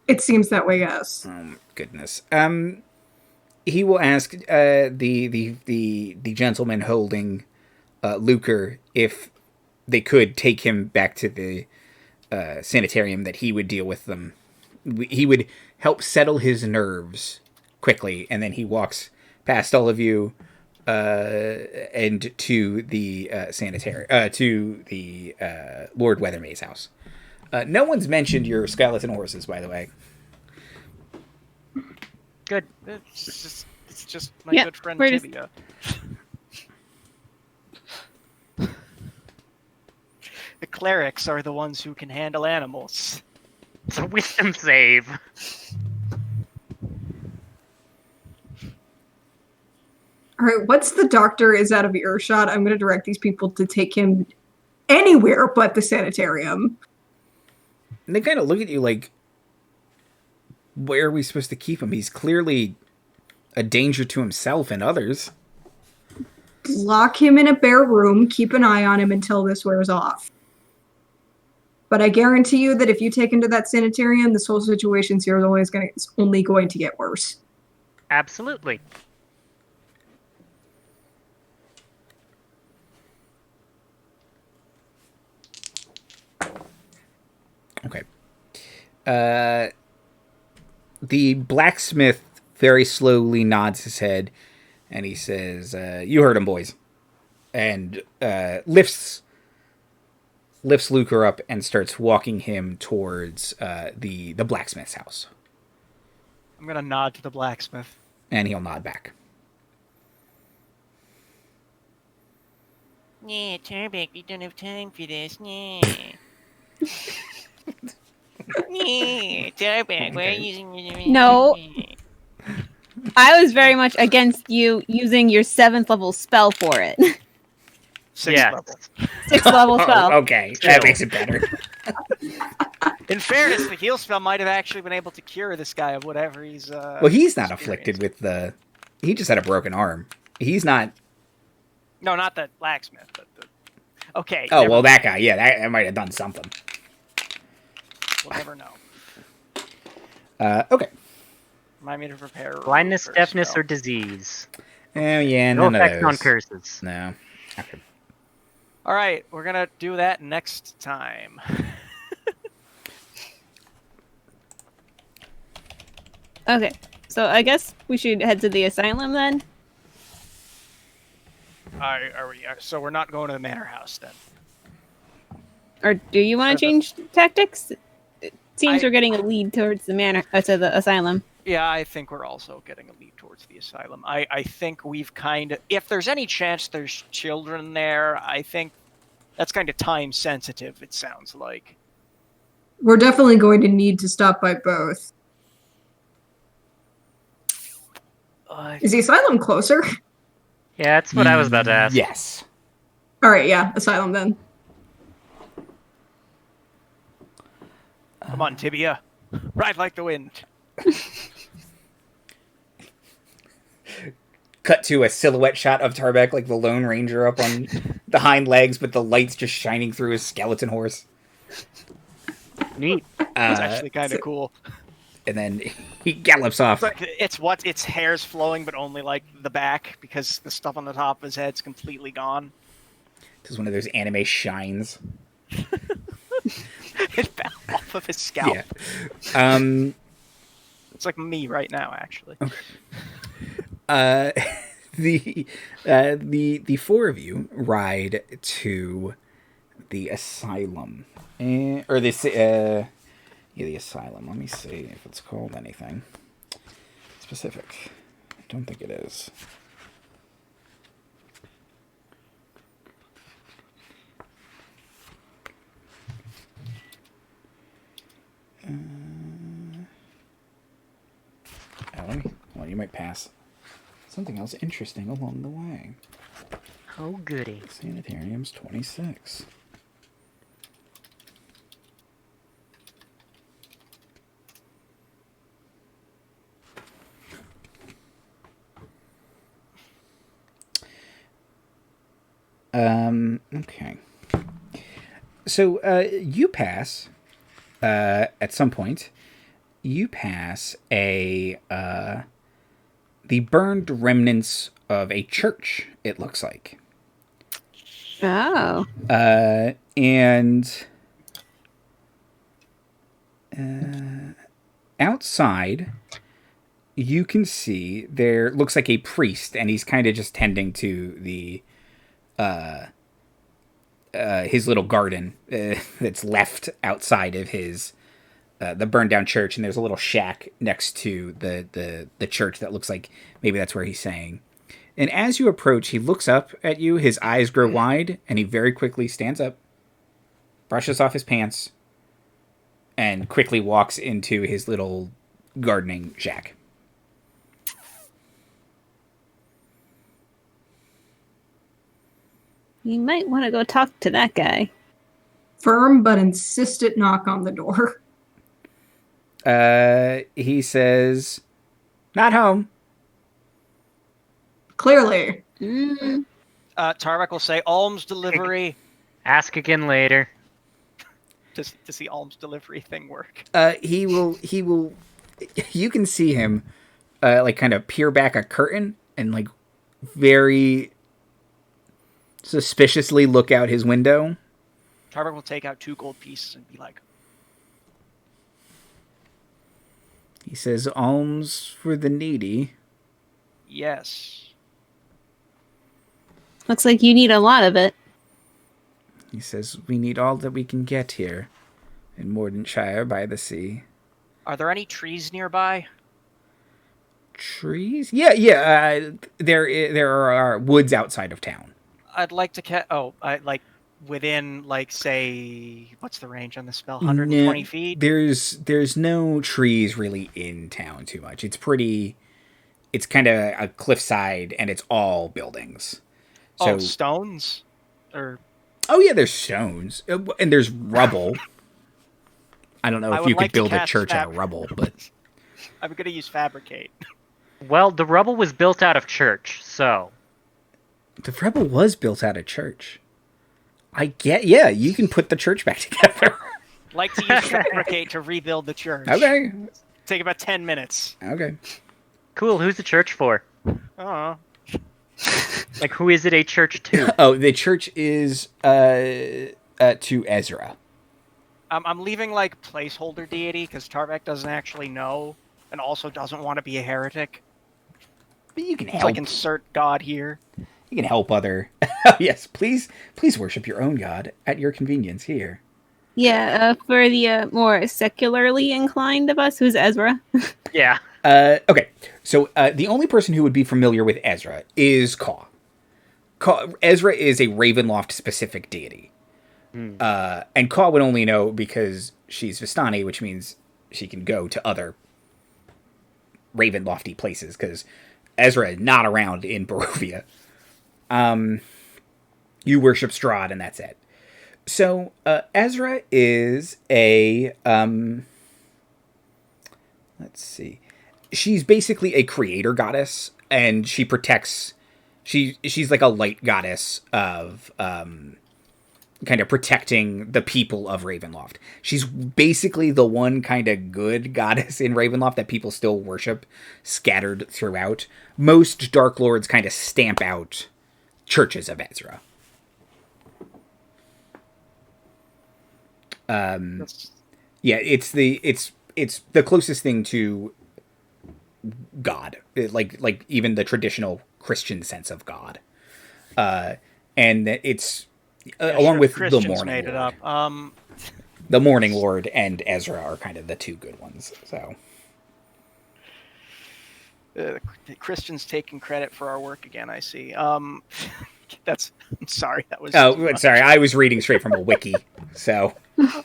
It seems that way, yes. Oh, goodness. He will ask the gentleman holding Luker if they could take him back to the sanitarium, that he would deal with them. He would help settle his nerves quickly, and then he walks past all of you and to the sanitarium, to the Lord Weathermay's house. No one's mentioned your skeleton horses, by the way. Good. It's just my good friend Tibia. The clerics are the ones who can handle animals. It's a wisdom save. All right, once the doctor is out of earshot, I'm going to direct these people to take him anywhere but the sanitarium. And they kind of look at you like, where are we supposed to keep him? He's clearly a danger to himself and others. Lock him in a bare room, keep an eye on him until this wears off. But I guarantee you that if you take him to that sanitarium, this whole situation here is only going to get worse. Absolutely. Okay. The blacksmith very slowly nods his head, and he says, you heard him, boys. And lifts Luker up and starts walking him towards the blacksmith's house. I'm going to nod to the blacksmith. And he'll nod back. Nah, Tarbek, we don't have time for this. Nah. Nah, Tarbek, why are you using your... No. I was very much against you using your 7th level spell for it. 6th level. 6th level spell. Okay, that makes it better. In fairness, the heal spell might have actually been able to cure this guy of whatever he's... Well, he's not afflicted with the... He just had a broken arm. He's not... No, not the blacksmith, but the... Okay. Oh, well, that guy. Yeah, that might have done something. We'll never know. Okay. Remind me to prepare... Blindness, deafness, or disease. Oh, yeah, No none of effect those. on curses. No. Okay. All right, we're going to do that next time. Okay, so I guess we should head to the asylum then? So we're not going to the manor house then? Or do you want to change tactics? It seems we're getting a lead towards the manor, to the asylum. Yeah, I think we're also getting a lead towards the asylum. I think we've kind of... If there's any chance there's children there, I think that's kind of time sensitive, it sounds like. We're definitely going to need to stop by both. Is the asylum closer? Yeah, that's what I was about to ask. Yes. All right, yeah, asylum then. Come on, Tibia. Ride like the wind. Cut to a silhouette shot of Tarbek, like the Lone Ranger up on the hind legs, but the light's just shining through his skeleton horse. Neat. It's actually kind of cool. And then he gallops off. Its hair's flowing, but only like the back, because the stuff on the top of his head's completely gone. Just one of those anime shines. It fell off of his scalp. Yeah. It's like me right now, actually. Okay. The four of you ride to the asylum, the asylum. Let me see if it's called anything specific. I don't think it is. might pass something else interesting along the way. Oh, goody. Sanitarium's 26. Okay. So, you pass, at some point, you pass the burned remnants of a church, it looks like. Oh. And outside, you can see there looks like a priest, and he's kind of just tending to the his little garden that's left outside of his the burned down church, and there's a little shack next to the church that looks like maybe that's where he's saying. And as you approach, he looks up at you, his eyes grow wide, and he very quickly stands up, brushes off his pants, and quickly walks into his little gardening shack. You might want to go talk to that guy. Firm but insistent knock on the door. He says, "Not home." Clearly. Tarbek will say, alms delivery. Ask again later. Does the alms delivery thing work? He will, you can see him, like kind of peer back a curtain and like very suspiciously look out his window. Tarbek will take out 2 gold pieces and be like, He says, "Alms for the needy." yes. Looks like you need a lot of it. He says, "We need all that we can get here in Mordenshire by the sea." Are there any trees nearby? Trees? Yeah. There are woods outside of town. I'd like to like within, like, say, what's the range on the spell? 120 feet? There's no trees really in town too much. It's kind of a cliffside, and it's all buildings. So, stones? Or oh yeah, there's stones, and there's rubble. I don't know if you could build a church out of rubble, but I'm going to use fabricate. Well, the rubble was built out of church, so... The rubble was built out of church. Yeah, you can put the church back together. Like to use fabricate to rebuild the church. Okay. Take about 10 minutes. Okay. Cool, who's the church for? Oh. Like, who is it a church to? Oh, the church is to Ezra. I'm leaving, like, placeholder deity, because Tarbek doesn't actually know, and also doesn't want to be a heretic. But you can help. Like, insert God here. You can help other... Yes, please worship your own god at your convenience here. Yeah, for the more secularly inclined of us, who's Ezra? Yeah. Okay, so the only person who would be familiar with Ezra is Kaw. Ezra is a Ravenloft-specific deity. And Kaw would only know because she's Vistani, which means she can go to other Ravenlofty places, because Ezra is not around in Barovia. You worship Strahd, and that's it. So, Ezra is a... let's see... She's basically a creator goddess, and she protects... She's like a light goddess of... kind of protecting the people of Ravenloft. She's basically the one kind of good goddess in Ravenloft that people still worship, scattered throughout. Most Dark Lords kind of stamp out churches of Ezra. Yeah, it's the closest thing to God, like even the traditional Christian sense of God, and it's along with Christians the Morning made Lord. it up. The Morning Lord and Ezra are kind of the two good ones. So The Christians taking credit for our work again. I see. That's. I'm sorry. That was. oh, sorry, I was reading straight from a wiki. So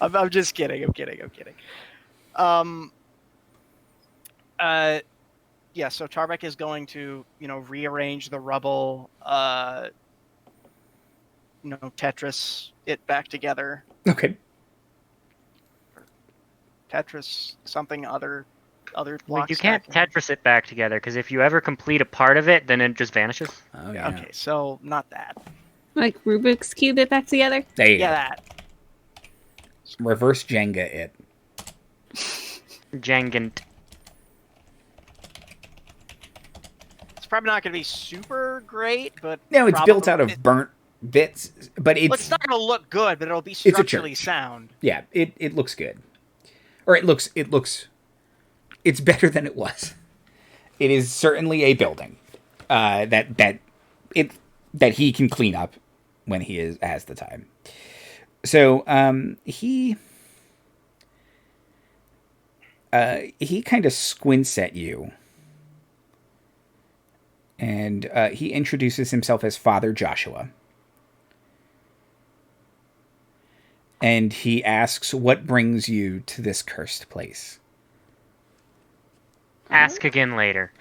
I'm just kidding. I'm kidding. yeah, so Tarbek is going to, rearrange the rubble, Tetris it back together. Okay. Tetris something other Well, block you can't stacking. Tetris it back together, because if you ever complete a part of it, then it just vanishes. Oh, yeah. Okay, so not that. Like Rubik's Cube it back together? There you Yeah, go. that. Reverse Jenga it. Jangant. It's probably not going to be super great, but No, it's built out probably- of burnt bits, but Well, it's not going to look good, but it'll be a structurally church. sound. Yeah, it looks good. Or it looks it's better than it was. It is certainly a building that he can clean up when he has the time. So he kind of squints at you, and he introduces himself as Father Joshua. And he asks, what brings you to this cursed place? Ask again later.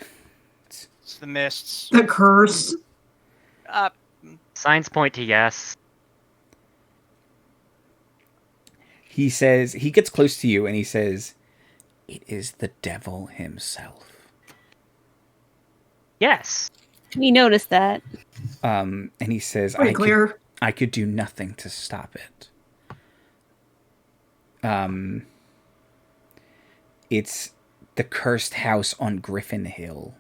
It's the mists. The curse. Signs point to yes. He says, he gets close to you and he says, it is the devil himself. Yes. We noticed that. And he says, Pretty clear. I could do nothing to stop it. It's the cursed house on Griffin Hill.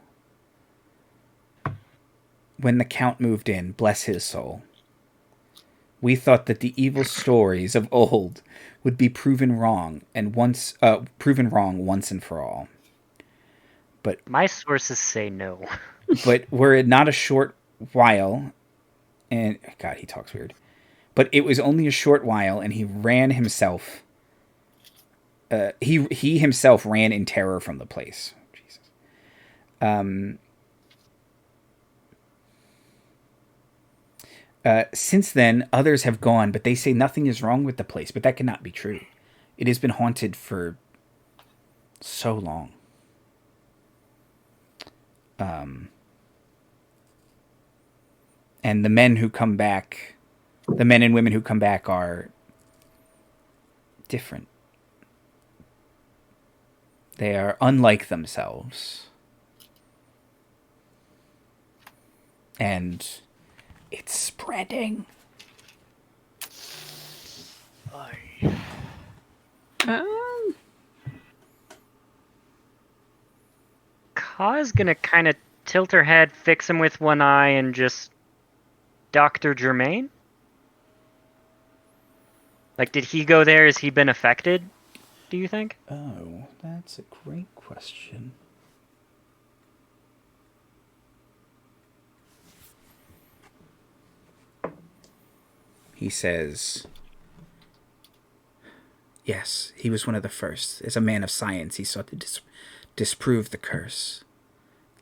When the Count moved in, bless his soul, we thought that the evil stories of old would be proven wrong once and for all. But my sources say no. But were it not a short while, and God, he talks weird. But it was only a short while, and he ran himself. He himself ran in terror from the place. Jesus. Since then, others have gone, but they say nothing is wrong with the place. But that cannot be true. It has been haunted for so long. And the men and women who come back are different. They are unlike themselves. And it's spreading. Kaw's gonna kind of tilt her head, fix him with one eye, and just... Dr. Germain? Like, did he go there? Has he been affected, do you think? Oh, that's a great question. He says, yes, he was one of the first. As a man of science, he sought to disprove the curse,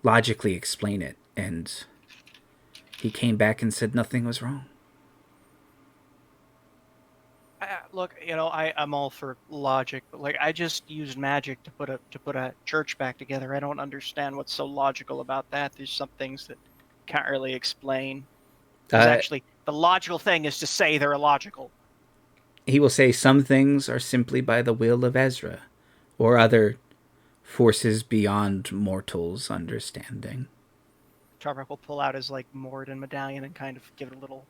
logically explain it, and he came back and said nothing was wrong. Look, I'm all for logic, but I just used magic to put a church back together. I don't understand what's so logical about that. There's some things that can't really explain. Actually, the logical thing is to say they're illogical. He will say some things are simply by the will of Ezra, or other forces beyond mortals' understanding. Tarbek will pull out his Moradin medallion and kind of give it a little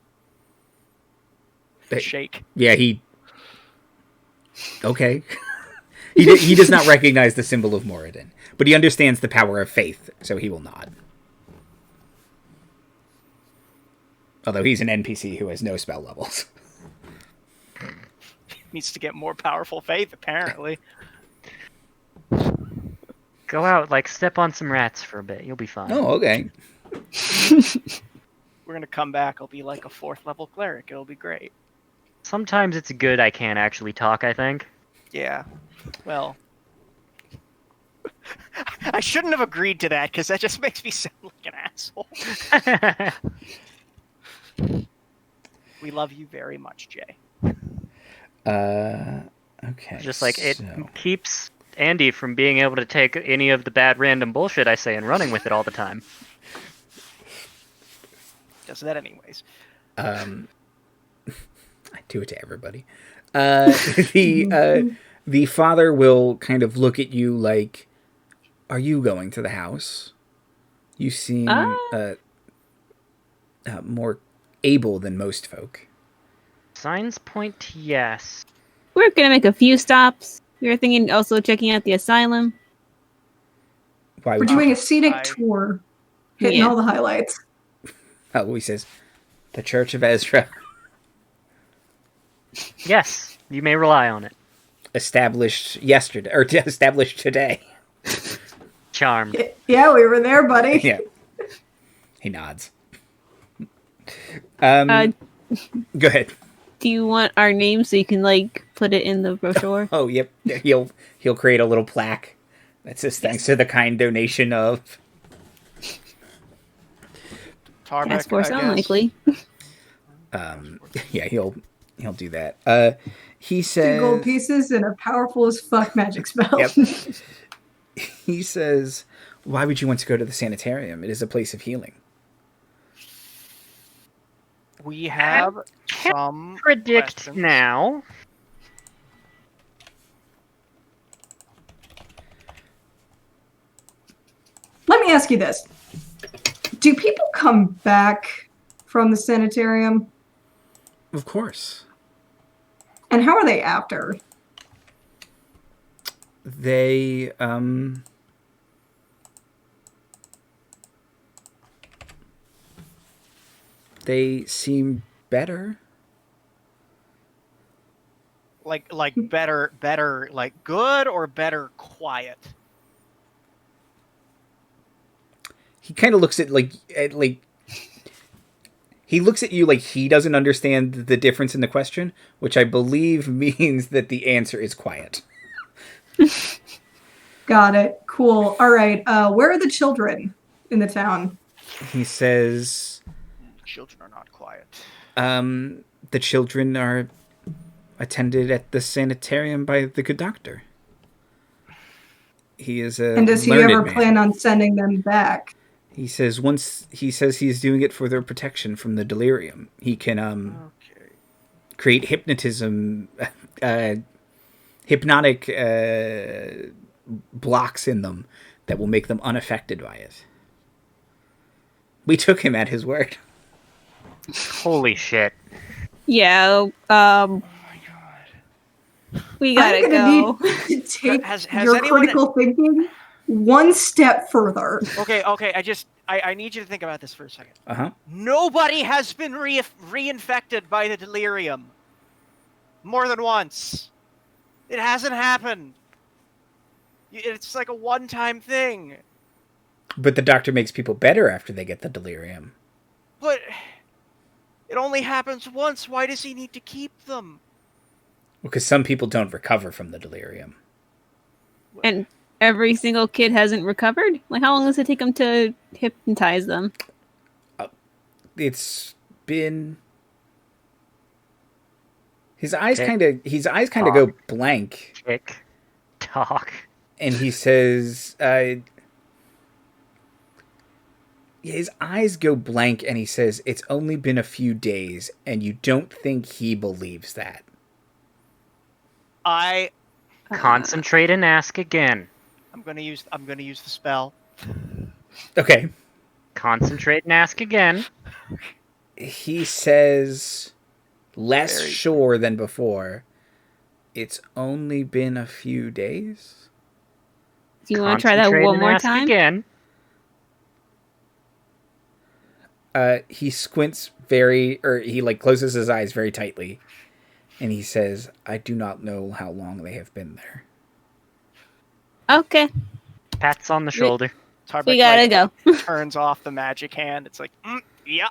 shake. Yeah, okay. he does not recognize the symbol of Moradin, but he understands the power of faith, so he will nod. Although he's an NPC who has no spell levels. Needs to get more powerful faith, apparently. Go out, step on some rats for a bit. You'll be fine. Oh, okay. We're going to come back. I'll be like a 4th level cleric. It'll be great. Sometimes it's good I can't actually talk, I think. Yeah. Well, I shouldn't have agreed to that, because that just makes me sound like an asshole. We love you very much, Jay. Okay. Just it keeps Andy from being able to take any of the bad random bullshit I say and running with it all the time. Does that anyways. I do it to everybody. The father will kind of look at you like, "Are you going to the house? You seem more able than most folk." Signs point to yes. We're gonna make a few stops. We were thinking also checking out the asylum. Why We're would doing you? a scenic tour, hitting all the highlights. Oh, he says, "The Church of Ezra." Yes, you may rely on it. Established yesterday, or established today. Charmed. Yeah, we were there, buddy. Yeah. He nods. Go ahead. Do you want our name so you can like put it in the brochure? Oh, yep. He'll create a little plaque that says thanks to the kind donation of Tarbek, Task Force I guess. unlikely. Yeah, he'll do that. He says 2 gold pieces and a powerful as fuck magic spell. Yep. He says, "Why would you want to go to the sanitarium? It is a place of healing." We have some Predict questions. now. Let me ask you this. Do people come back from the sanitarium? Of course. And how are they after? They seem better. Like better, like good or better quiet? He kind of looks at he looks at you like he doesn't understand the difference in the question, which I believe means that the answer is quiet. Got it. Cool. All right. Where are the children in the town? He says, Children are not quiet. the children are attended at the sanitarium by the good doctor. He is a And does he learned ever man. plan on sending them back? He says he's doing it for their protection from the delirium. He can Okay. create hypnotic blocks in them that will make them unaffected by it. We took him at his word. Holy shit. Yeah. We gotta I'm go. gonna need to take Has your anyone- critical thinking one step further. Okay. I need you to think about this for a second. Uh-huh. Nobody has been reinfected by the delirium. More than once. It hasn't happened. It's like a one-time thing. But the doctor makes people better after they get the delirium. But it only happens once. Why does he need to keep them? Because some people don't recover from the delirium. And every single kid hasn't recovered? Like, how long does it take them to hypnotize them? It's been... His eyes Tick. kind of go blank. Tick. Talk. And he says, his eyes go blank and he says, it's only been a few days, and you don't think he believes that. Concentrate and ask again. I'm gonna use the spell. Okay. Concentrate and ask again. He says, less Very sure than before, it's only been a few days? Do you want to try that Concentrate one and more ask time? again. He squints he closes his eyes very tightly, and he says, I do not know how long they have been there. Okay, Pats on the shoulder. Tarbek, we gotta go. turns off the magic hand. It's like, yeah.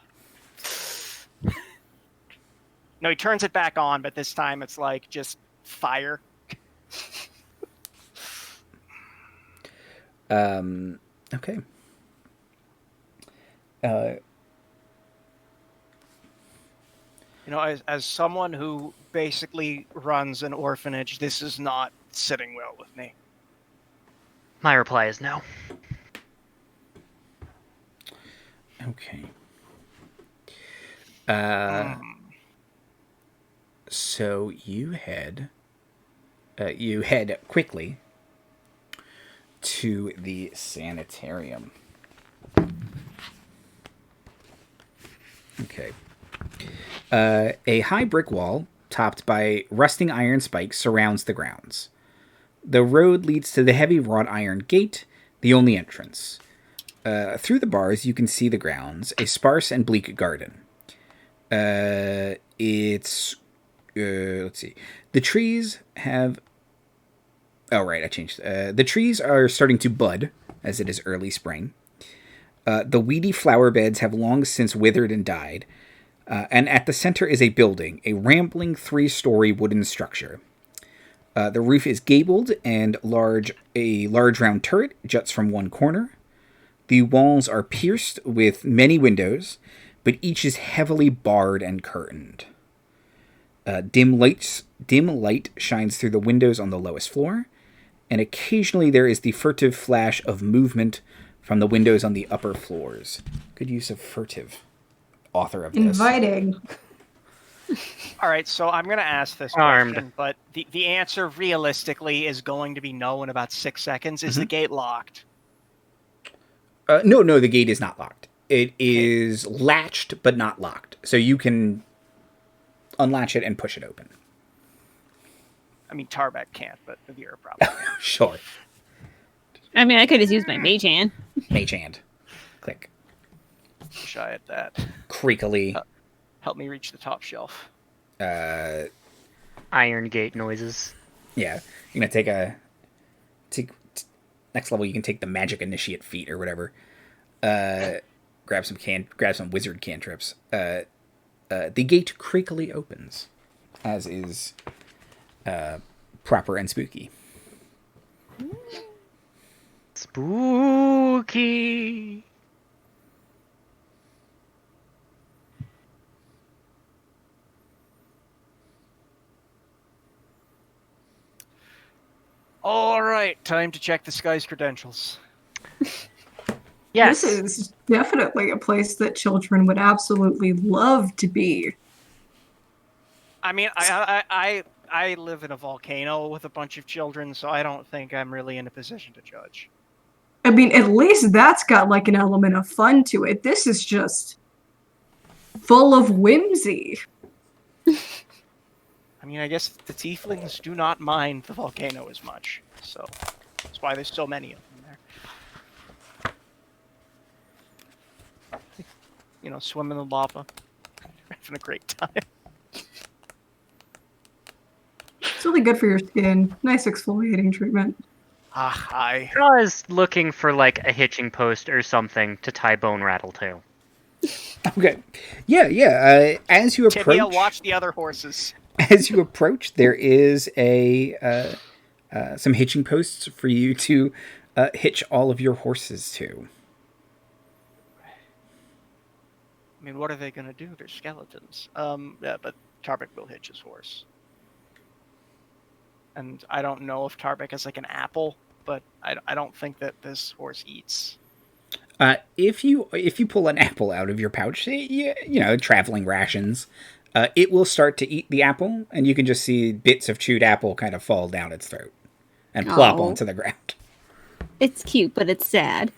No, he turns it back on, but this time it's like just fire. Okay. You know, as someone who basically runs an orphanage, this is not sitting well with me. My reply is no. Okay. Hmm. So you head quickly to the sanitarium. Okay. A high brick wall, topped by rusting iron spikes, surrounds the grounds. The road leads to the heavy wrought iron gate, the only entrance. Through the bars, you can see the grounds, a sparse and bleak garden. It's let's see. The trees have. Oh right, I changed. The trees are starting to bud as it is early spring. The weedy flower beds have long since withered and died. And at the center is a building, a rambling 3-story wooden structure. The roof is gabled and a large round turret juts from one corner. The walls are pierced with many windows, but each is heavily barred and curtained. Dim light shines through the windows on the lowest floor, and occasionally there is the furtive flash of movement from the windows on the upper floors. Good use of furtive, author of this. Inviting. All right, so I'm going to ask this Armed. question, but the answer realistically is going to be no in about 6 seconds. Is the gate locked? No, the gate is not locked. It is latched, but not locked. So you can unlatch it and push it open. I mean, Tarbek can't, but Navira probably can. Sure. I mean, I could just use my mage hand. Mage hand. Click. Shy at that. Creakily. Help me reach the top shelf. Iron gate noises. Yeah. You're going to next level, you can take the magic initiate feat or whatever. Grab some wizard cantrips. The gate creakily opens, as is proper and spooky. Spooky. All right, time to check this guy's credentials. Yes. This is definitely a place that children would absolutely love to be. I mean, I live in a volcano with a bunch of children, so I don't think I'm really in a position to judge. I mean, at least that's got like an element of fun to it. This is just full of whimsy. I mean, I guess the tieflings do not mind the volcano as much, so that's why there's so many of them there. You know, swim in the lava, having a great time. It's really good for your skin. Nice exfoliating treatment. I I was looking for like a hitching post or something to tie Bone Rattle to. Okay. Yeah. As you approach, Tibia, watch the other horses. as you approach, there is some hitching posts for you to hitch all of your horses to. I mean, what are they going to do? They're skeletons. Yeah, but Tarbek will hitch his horse. And I don't know if Tarbek has like an apple, but I don't think that this horse eats. If you pull an apple out of your pouch, traveling rations, it will start to eat the apple, and you can just see bits of chewed apple kind of fall down its throat and plop onto the ground. It's cute, but it's sad.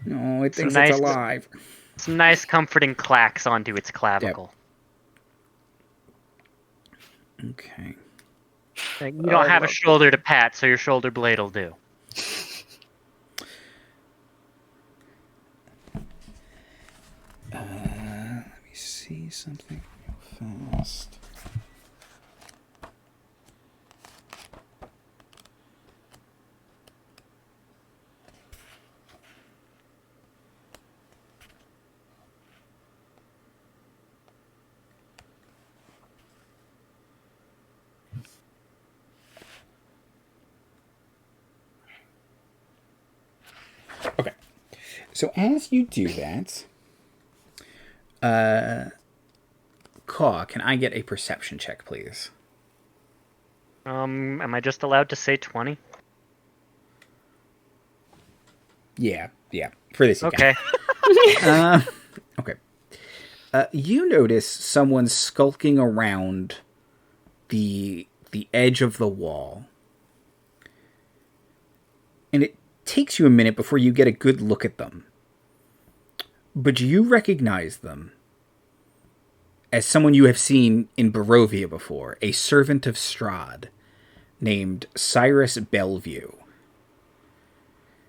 It thinks it's alive. Some nice comforting clacks onto its clavicle. Yep. Okay. Like, you don't have a shoulder to pat, so your shoulder blade will do. Let me see something real fast. Okay. So as you do that, Kaw, can I get a perception check, please? Am I just allowed to say 20? Yeah. For this, Okay. Okay. You notice someone skulking around the edge of the wall. And it takes you a minute before you get a good look at them. But you recognize them as someone you have seen in Barovia before, a servant of Strahd named Cyrus Bellevue.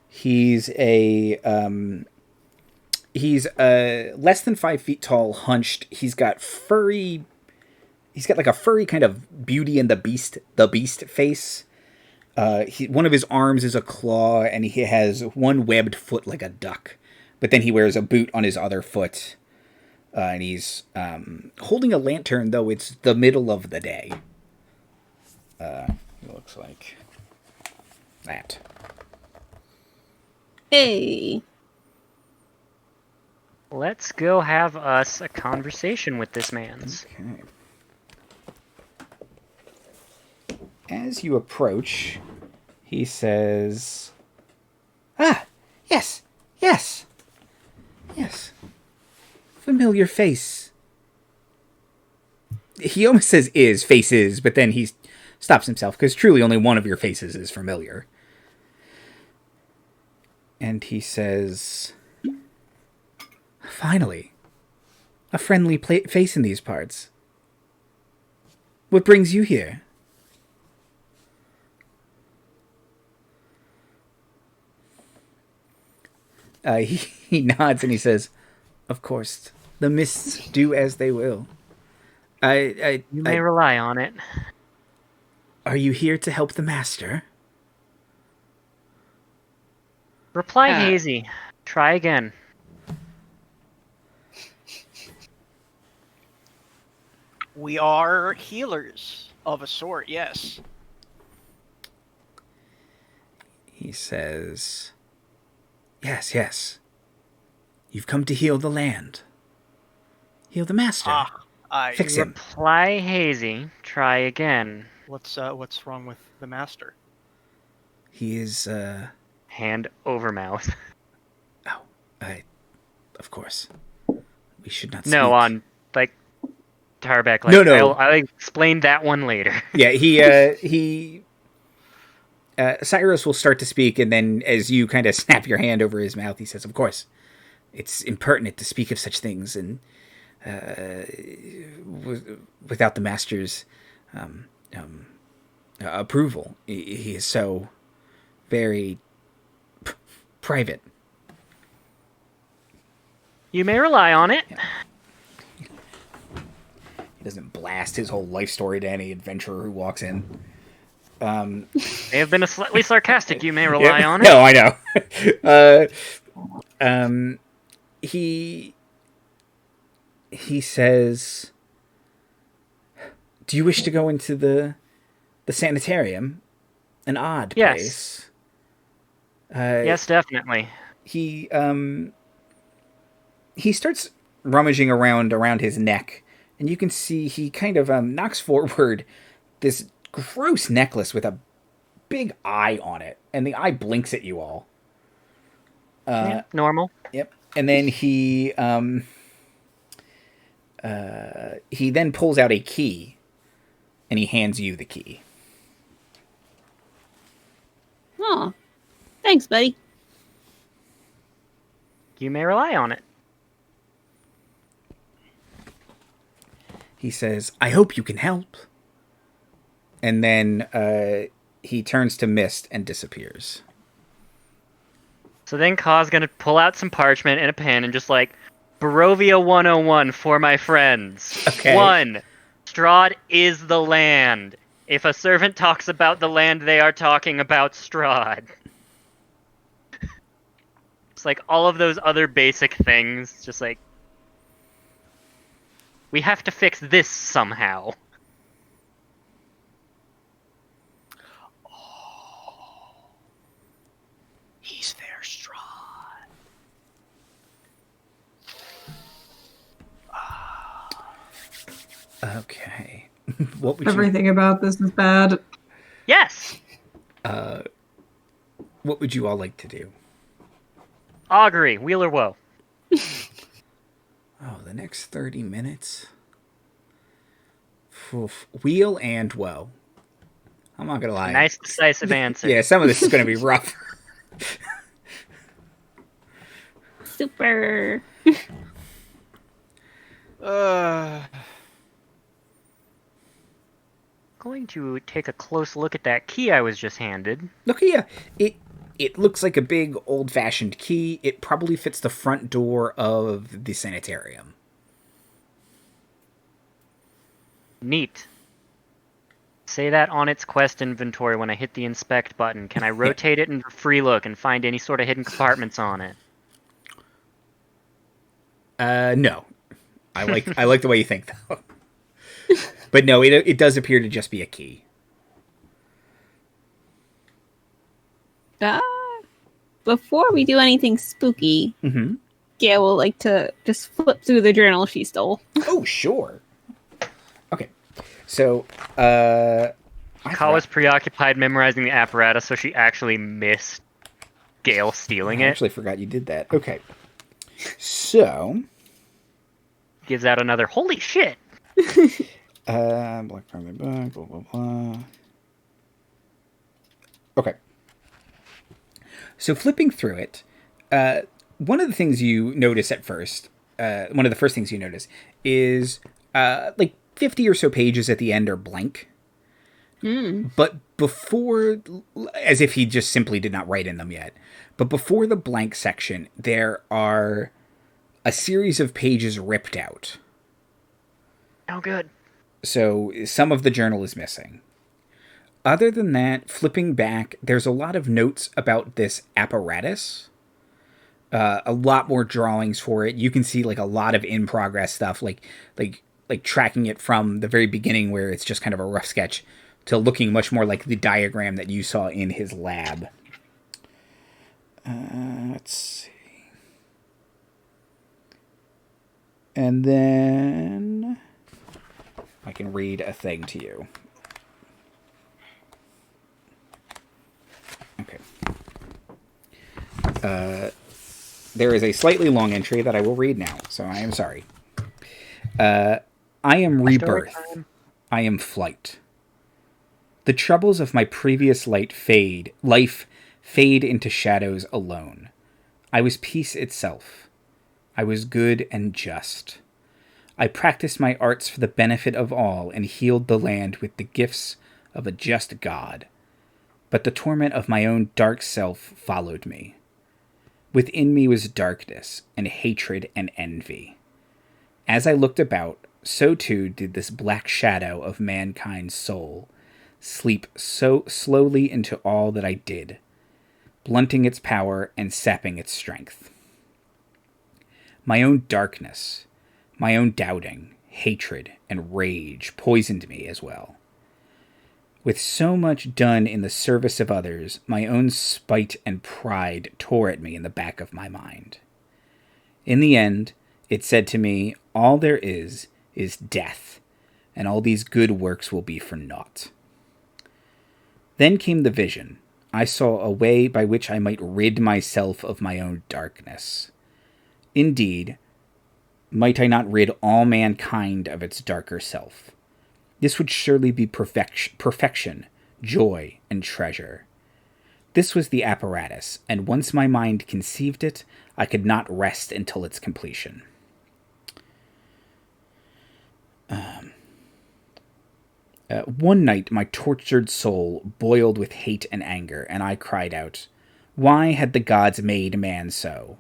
He's less than 5 feet tall, hunched. He's got like a furry kind of Beauty and the Beast face. One of his arms is a claw, and he has one webbed foot like a duck. But then he wears a boot on his other foot. And he's holding a lantern, though it's the middle of the day. It looks like that. Hey. Let's go have us a conversation with this man's. Okay. As you approach, he says, yes. Familiar face. He almost says faces, but then he stops himself, because truly only one of your faces is familiar. And he says, finally, a friendly face in these parts. What brings you here? He nods and he says, of course, the mists do as they will. You may rely on it. Are you here to help the master? Reply hazy. Try again. We are healers of a sort, yes. He says, yes. You've come to heal the land. Heal the master. Fix him. Reply hazy. Try again. What's wrong with the master? He is, Hand over mouth. Of course. We should not speak. No, on, Tarbek. No. I'll explain that one later. Yeah, Cyrus will start to speak, and then as you kind of snap your hand over his mouth, he says, of course, it's impertinent to speak of such things, and without the master's approval. He is so very private. You may rely on it. Yeah. He doesn't blast his whole life story to any adventurer who walks in. May have been a slightly sarcastic. You may rely on it. No, I know. He says, do you wish to go into the sanitarium? An odd place. Yes, definitely. He starts rummaging around his neck, and you can see he kind of knocks forward this gross necklace with a big eye on it, and the eye blinks at you all. Normal. Yep. And then he then pulls out a key, and he hands you the key. Oh, thanks, buddy. You may rely on it. He says, I hope you can help. And then he turns to mist and disappears. So then Kaw's gonna pull out some parchment and a pen and just Barovia 101 for my friends. Okay. 1. Strahd is the land. If a servant talks about the land, they are talking about Strahd. It's all of those other basic things, just we have to fix this somehow. Oh, he's there, Strahd. Okay. What would Everything about this is bad. Yes. What would you all like to do? Augury, wheel or woe? Oh, the next 30 minutes? Oof. Wheel and woe. I'm not gonna lie. Nice, decisive answer. Yeah, some of this is gonna be rough. Super. Going to take a close look at that key I was just handed. Look here. It looks like a big old-fashioned key. It probably fits the front door of the sanitarium. Neat. Say that on its quest inventory when I hit the inspect button. Can I rotate it into free look and find any sort of hidden compartments on it? No. I like the way you think, though. But no, it does appear to just be a key. Before we do anything spooky, Gayle will like to just flip through the journal she stole. Oh, sure. Okay. So, Kaw was preoccupied memorizing the apparatus, so she actually missed Gayle stealing I it. actually forgot you did that. Okay. So... Gives out another, holy shit! Black Primary Book, blah, blah, blah. Okay. So flipping through it, one of the things you notice at first, one of the first things you notice is, like 50 or so pages at the end are blank. But before, as if he just simply did not write in them yet, but before the blank section, there are a series of pages ripped out. Oh, good. So some of the journal is missing. Other than that, flipping back, there's a lot of notes about this apparatus. A lot more drawings for it. You can see like a lot of in-progress stuff, like tracking it from the very beginning where it's just kind of a rough sketch to looking much more like the diagram that you saw in his lab. Let's see. And then I can read a thing to you. Okay. There is a slightly long entry that I will read now, so I am sorry. I am rebirth. I am flight. The troubles of my previous life fade into shadows alone. I was peace itself. I was good and just. I practiced my arts for the benefit of all and healed the land with the gifts of a just God. But the torment of my own dark self followed me. Within me was darkness and hatred and envy. As I looked about, so too did this black shadow of mankind's soul sleep so slowly into all that I did, blunting its power and sapping its strength. My own darkness, my own doubting, hatred, and rage poisoned me as well. With so much done in the service of others, my own spite and pride tore at me in the back of my mind. In the end, it said to me, all there is death, and all these good works will be for naught. Then came the vision. I saw a way by which I might rid myself of my own darkness. Indeed, might I not rid all mankind of its darker self? This would surely be perfection, joy, and treasure. This was the apparatus, and once my mind conceived it, I could not rest until its completion. One night my tortured soul boiled with hate and anger, and I cried out, why had the gods made man so?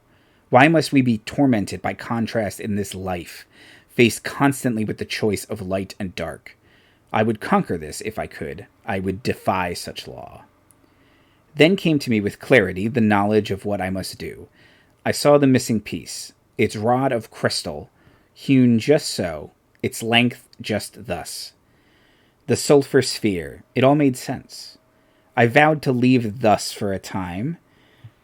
Why must we be tormented by contrast in this life, faced constantly with the choice of light and dark? I would conquer this if I could. I would defy such law. Then came to me with clarity the knowledge of what I must do. I saw the missing piece, its rod of crystal, hewn just so, its length just thus. The sulfur sphere, it all made sense. I vowed to leave thus for a time,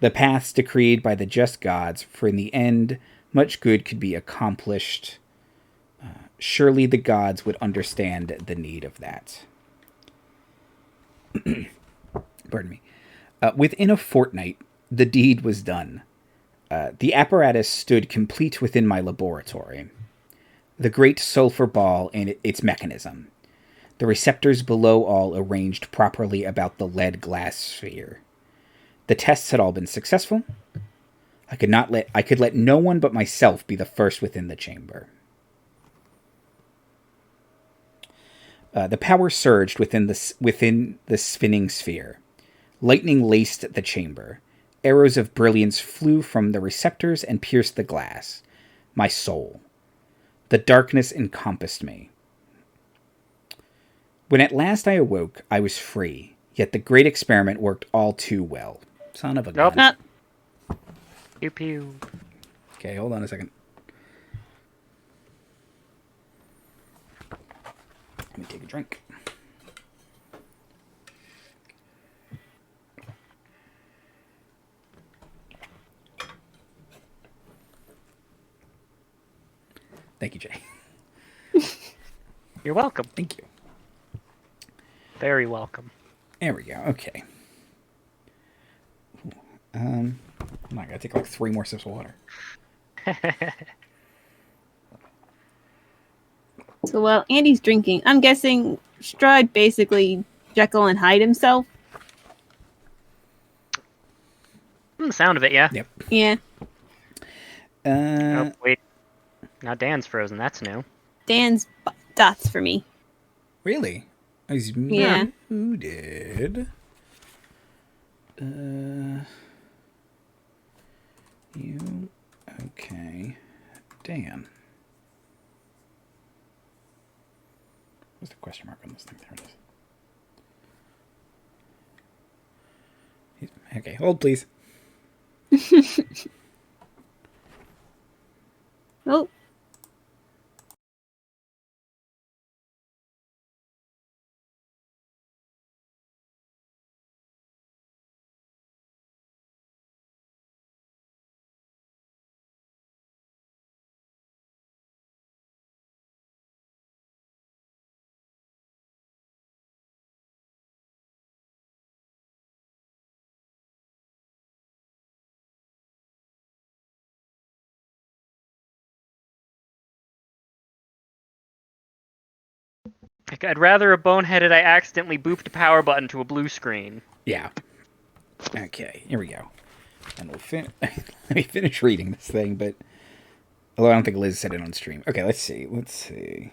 the paths decreed by the just gods, for in the end much good could be accomplished. Surely the gods would understand the need of that. Pardon me. Within a fortnight, the deed was done. The apparatus stood complete within my laboratory. The great sulfur ball and its mechanism. The receptors below all arranged properly about the lead glass sphere. The tests had all been successful. I could let no one but myself be the first within the chamber. The power surged within the spinning sphere. Lightning laced the chamber. Arrows of brilliance flew from the receptors and pierced the glass. My soul. The darkness encompassed me. When at last I awoke, I was free, yet the great experiment worked all too well. Son of a gun. Nope. Pew pew. Okay, hold on a second. Let me take a drink. Thank you, Jay. You're welcome. Thank you. Very welcome. There we go. Okay. I'm not gonna take like 3 more sips of water. So while Andy's drinking, I'm guessing Strahd basically Jekyll and Hyde himself. From the sound of it, yeah. Yep. Yeah. Oh, wait. Now Dan's frozen. That's new. Dan's dots for me. Really? He's Yeah. muted. You okay? Dan. What's the question mark on this thing? There it is. Okay, hold please. Oh. I'd rather a boneheaded I accidentally booped a power button to a blue screen. Yeah. Okay, here we go. And we'll let me finish reading this thing, but although I don't think Liz said it on stream. Okay, let's see.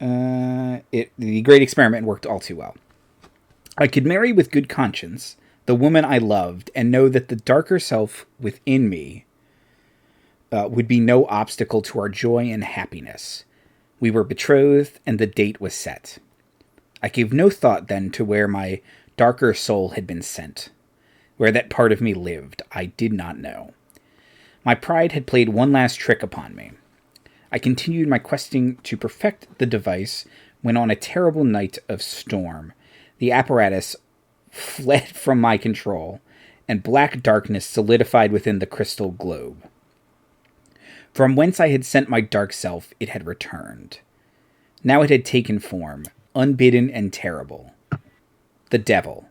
The great experiment worked all too well. I could marry with good conscience the woman I loved and know that the darker self within me would be no obstacle to our joy and happiness. We were betrothed, and the date was set. I gave no thought then to where my darker soul had been sent. Where that part of me lived, I did not know. My pride had played one last trick upon me. I continued my questing to perfect the device when on a terrible night of storm, the apparatus fled from my control, and black darkness solidified within the crystal globe. From whence I had sent my dark self, it had returned. Now it had taken form, unbidden and terrible. The devil,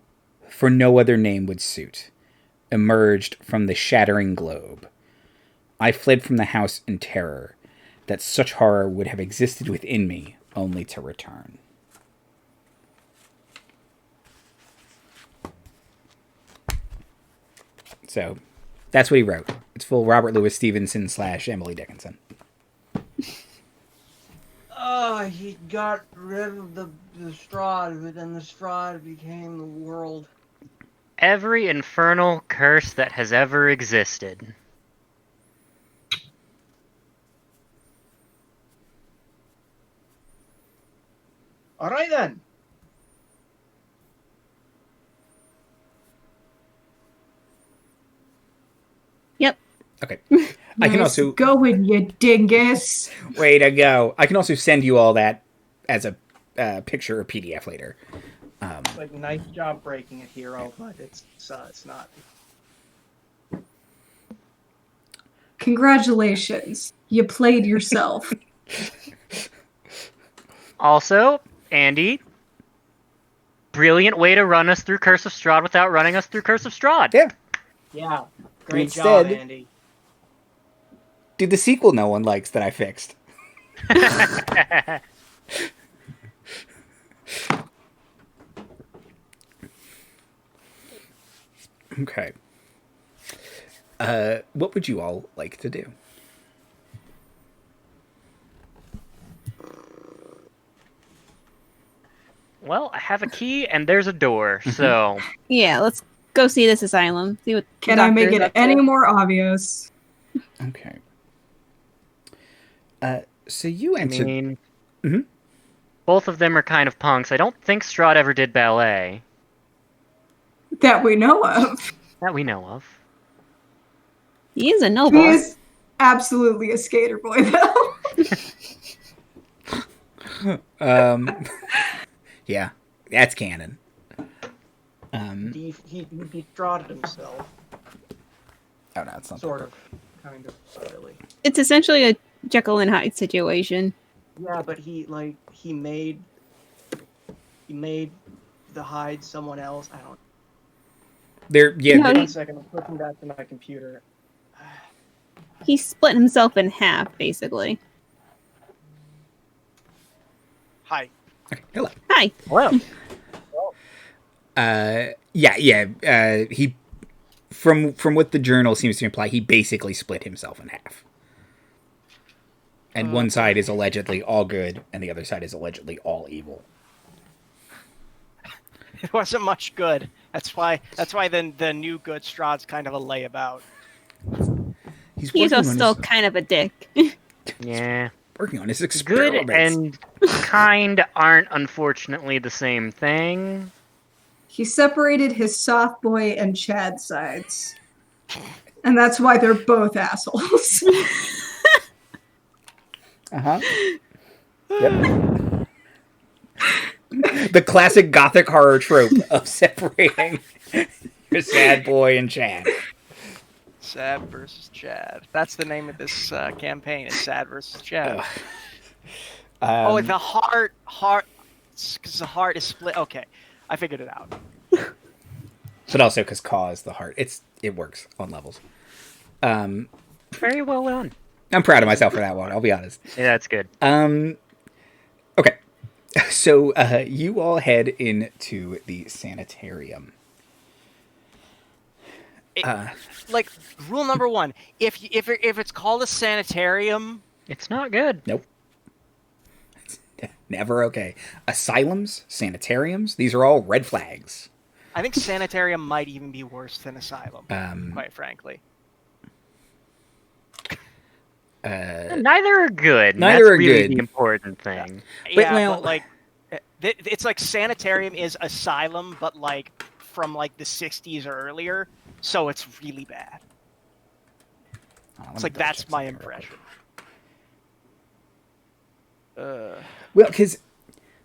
for no other name would suit, emerged from the shattering globe. I fled from the house in terror, that such horror would have existed within me, only to return. So, that's what he wrote. It's full Robert Louis Stevenson / Emily Dickinson. He got rid of the Strahd, but then the Strahd became the world. Every infernal curse that has ever existed. Alright then. Yep. Okay. I can also going, you dingus. way to go. I can also send you all that as a picture or PDF later. Like, nice job breaking it, hero, but it's not. Congratulations. You played yourself. Also, Andy, brilliant way to run us through Curse of Strahd without running us through Curse of Strahd. Yeah. Yeah. Great Instead- job, Andy. Dude, the sequel no one likes that I fixed. Okay. What would you all like to do? Well, I have a key and there's a door, so Yeah, let's go see this asylum. See what the Can I make doctor's it up to. any more obvious? Okay. So you I entered. mean, Mhm. both of them are kind of punks. I don't think Strahd ever did ballet That we know of. that we know of. He is a He noble. is absolutely a skater boy, though. Yeah, that's canon. He defrauded himself. Oh no, it's not. Sort of. Kind of. Really. It's essentially a Jekyll and Hyde situation. Yeah, but he made the Hyde someone else. I don't. There, yeah. No, th- One second, I'm flipping back to my computer. He split himself in half, basically. Hi. okay, hello. Hi. Hello. Yeah. He, from what the journal seems to imply, he basically split himself in half. And one side is allegedly all good, and the other side is allegedly all evil. It wasn't much good. That's why the new good Strahd's kind of a layabout. He's He's working on still his, kind of a dick. Yeah. working on his Good experiments. and kind aren't unfortunately the same thing. He separated his soft boy and Chad sides. And that's why they're both assholes. Uh-huh. Yep. The classic gothic horror trope of separating your sad boy and Chad. Sad versus Chad. That's the name of this campaign. Is Sad versus Chad. Oh, the heart, because the heart is split. Okay, I figured it out. But also because Kaw is the heart. It works on levels. Very well done. I'm proud of myself for that one, I'll be honest. Yeah, that's good. Okay. So you all head into the sanitarium. Like rule number one: if it's called a sanitarium, It's not good. Nope. It's never okay. Asylums, sanitariums, these are all red flags. I think sanitarium might even be worse than asylum. Quite frankly. Neither are good. and Neither that's are really good. the important thing. But like, it's like sanitarium is asylum, but like from like the 60s or earlier, so it's really bad. It's like that's my impression. Well, because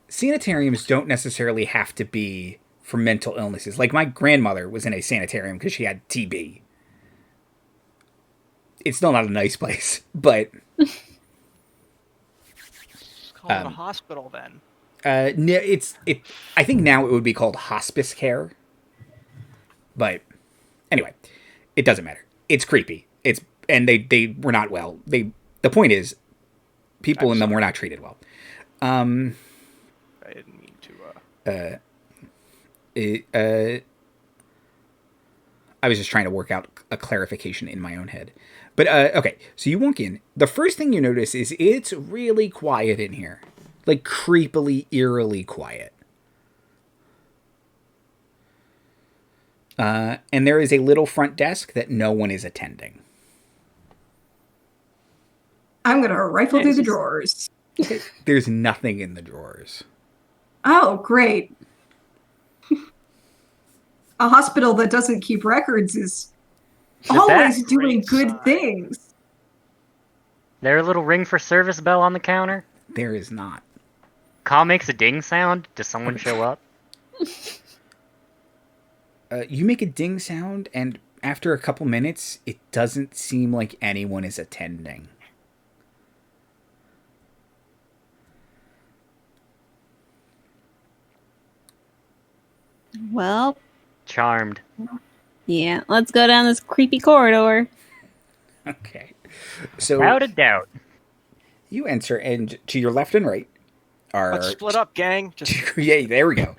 sanitariums don't necessarily have to be for mental illnesses. Like my grandmother was in a sanitarium because she had TB. It's still not a nice place, but Just call it a hospital then. no, I think now it would be called hospice care. But anyway, it doesn't matter. It's creepy. And they were not well. The point is, people in them were not treated well. I didn't mean to. I was just trying to work out a clarification in my own head. But okay, so you walk in. The first thing you notice is it's really quiet in here, like creepily, eerily quiet. And there is a little front desk that no one is attending. I'm gonna rifle through the drawers. There's nothing in the drawers. Oh, great. A hospital that doesn't keep records is always doing good things. There a little ring for service bell on the counter? There is not. Kaw makes a ding sound. Does someone show up? You make a ding sound, and after a couple minutes, it doesn't seem like anyone is attending. Well, Charmed. Yeah, let's go down this creepy corridor. Okay. So Without a doubt. you enter, and to your left and right are Let's split up, gang. Just yeah, there we go.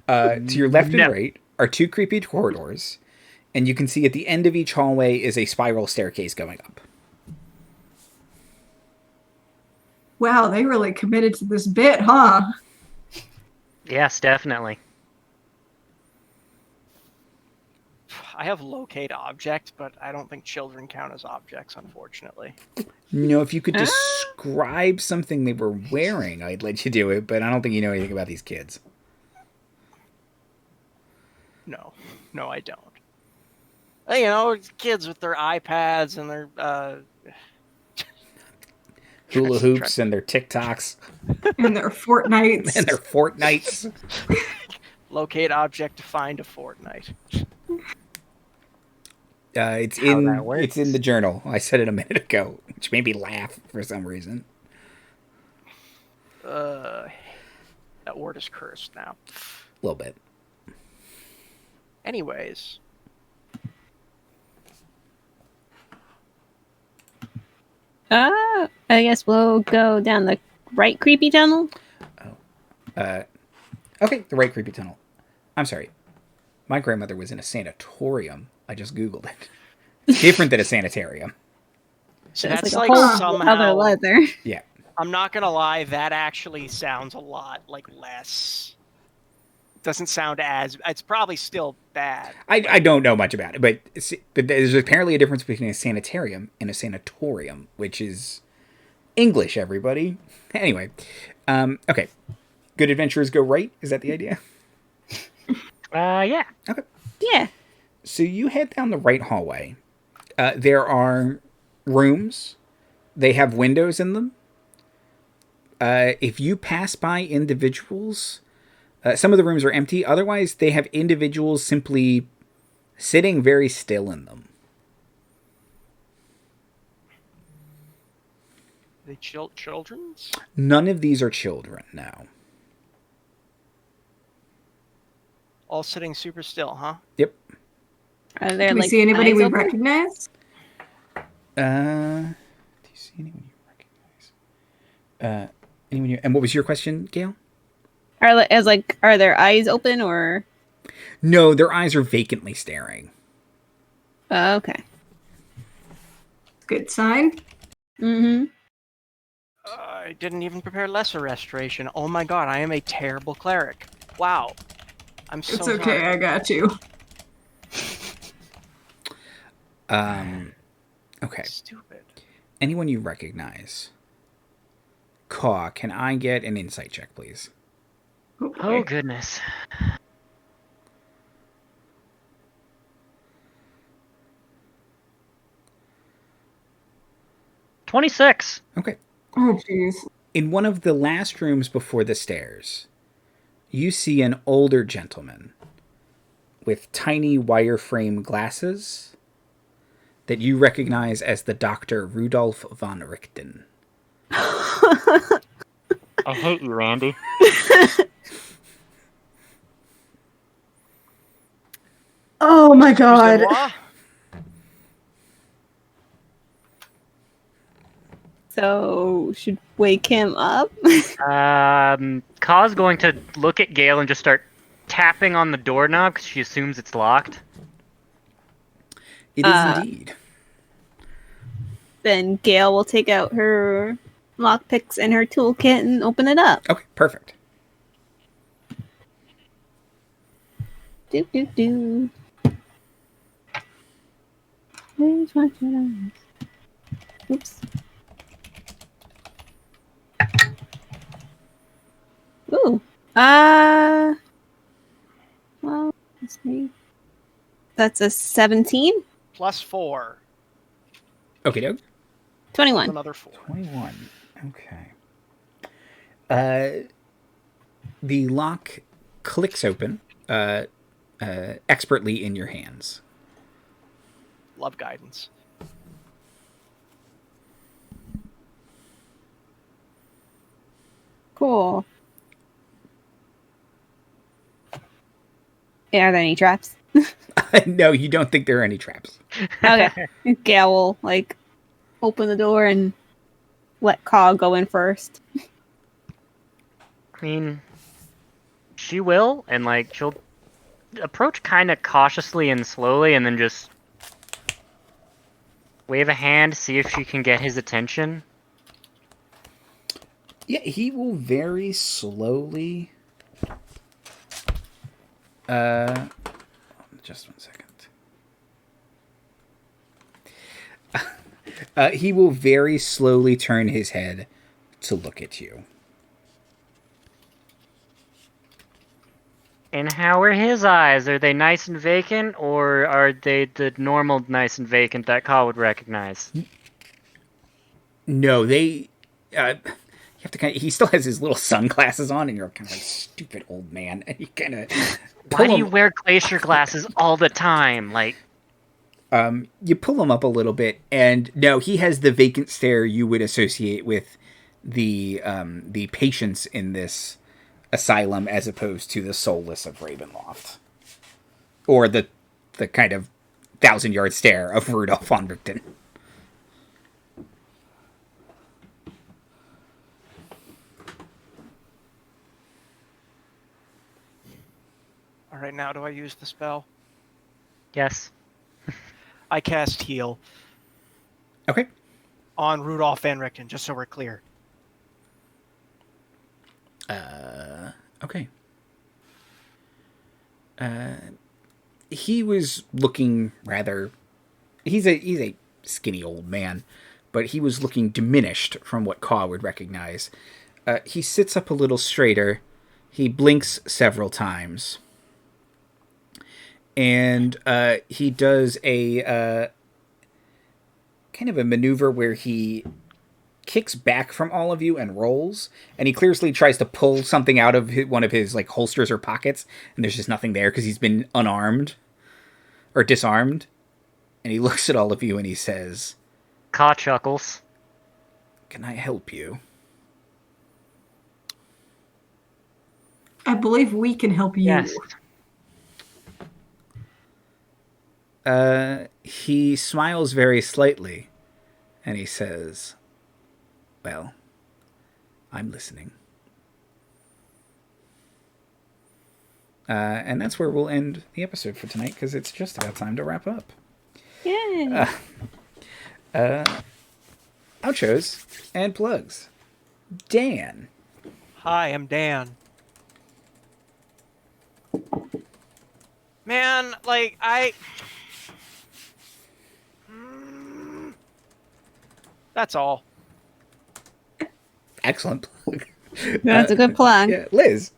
To your left and No. right are two creepy corridors, and you can see at the end of each hallway is a spiral staircase going up. Wow, they really committed to this bit, huh? Yes, definitely. I have locate object, but I don't think children count as objects, unfortunately. No, if you could describe something they were wearing, I'd let you do it, but I don't think you know anything about these kids. No, I don't. You know, kids with their iPads and their Hula hoops and their TikToks And their Fortnites. and their Fortnites. locate object to find a Fortnite. It's How that works. it's in the journal. I said it a minute ago, which made me laugh for some reason. That word is cursed now. A little bit. Anyways. I guess we'll go down the right creepy tunnel. Okay, the right creepy tunnel. I'm sorry. My grandmother was in a sanatorium. I just Googled it. It's different than a sanitarium. So It's that's like like a whole somehow. other leather. Yeah. I'm not gonna lie, that actually sounds a lot like less. Doesn't sound as. It's probably still bad. I don't know much about it, but there's apparently a difference between a sanitarium and a sanatorium, which is English, everybody. Anyway, okay. Good adventurers go right? Is that the idea? Yeah. Okay. Yeah. So you head down the right hallway. There are rooms. They have windows in them. If you pass by individuals, some of the rooms are empty. Otherwise, they have individuals simply sitting very still in them. Are they children's? None of these are children now. All sitting super still, huh? Yep. Are there Do we like see anybody eyes we open? recognize? Do you see anyone you recognize? Anyone you? And what was your question, Gail? Are their eyes open or? No, their eyes are vacantly staring. Okay. Good sign. Mm-hmm. I didn't even prepare lesser restoration. Oh my god, I am a terrible cleric. Wow. I'm so It's okay, sorry. I got you. Okay. Stupid. Anyone you recognize? Kaw, can I get an insight check, please? Oh, Oh, boy. goodness. $26. Okay. Oh, jeez. In one of the last rooms before the stairs, you see an older gentleman with tiny wireframe glasses that you recognize as the Dr. Rudolf von Richten. I hate you, Randy. Oh my god. Excusez-moi? So should wake him up. Kaw's going to look at Gayle and just start tapping on the doorknob because she assumes it's locked. It is indeed. Then Gail will take out her lockpicks and her toolkit and open it up. Okay, perfect. Do do do. Where's my phone? Oops. Ooh. Well, let's see. That's a 17? Plus 4. Okay, doke. 21. Another 4. 21. Okay. The lock clicks open expertly in your hands. Love guidance. Cool. Yeah, are there any traps? No, you don't think there are any traps. Okay. Gayle will, like, open the door and let Kaw go in first. I mean, she will, and like she'll approach kind of cautiously and slowly, and then just wave a hand, see if she can get his attention. Yeah, he will very slowly. Just 1 second. He will very slowly turn his head to look at you. And how are his eyes? Are they nice and vacant, or are they the normal nice and vacant that Kaw would recognize? No, they. You have to he still has his little sunglasses on, and you're kind of like, stupid old man. And you kind of. Why do you wear glacier glasses all the time? Like. You pull him up a little bit, and no, he has the vacant stare you would associate with the patients in this asylum, as opposed to the soulless of Ravenloft, or the kind of 1,000-yard stare of Rudolph von Richten. All right, now do I use the spell? Yes. I cast Heal. Okay. On Rudolph Van Richten, just so we're clear. Okay. He was looking rather. He's a skinny old man, but he was looking diminished from what Kaw would recognize. He sits up a little straighter. He blinks several times. And he does a kind of a maneuver where he kicks back from all of you and rolls. And he clearly tries to pull something out of one of his like holsters or pockets. And there's just nothing there because he's been unarmed or disarmed. And he looks at all of you and he says, Kaw chuckles. "Can I help you?" I believe we can help you. Yes. He smiles very slightly, and he says, "Well, I'm listening." And that's where we'll end the episode for tonight, because it's just about time to wrap up. Yay! Outros and plugs. Dan. Hi, I'm Dan. Man, like, that's all. Excellent plug. That's a good plug. Yeah, Liz.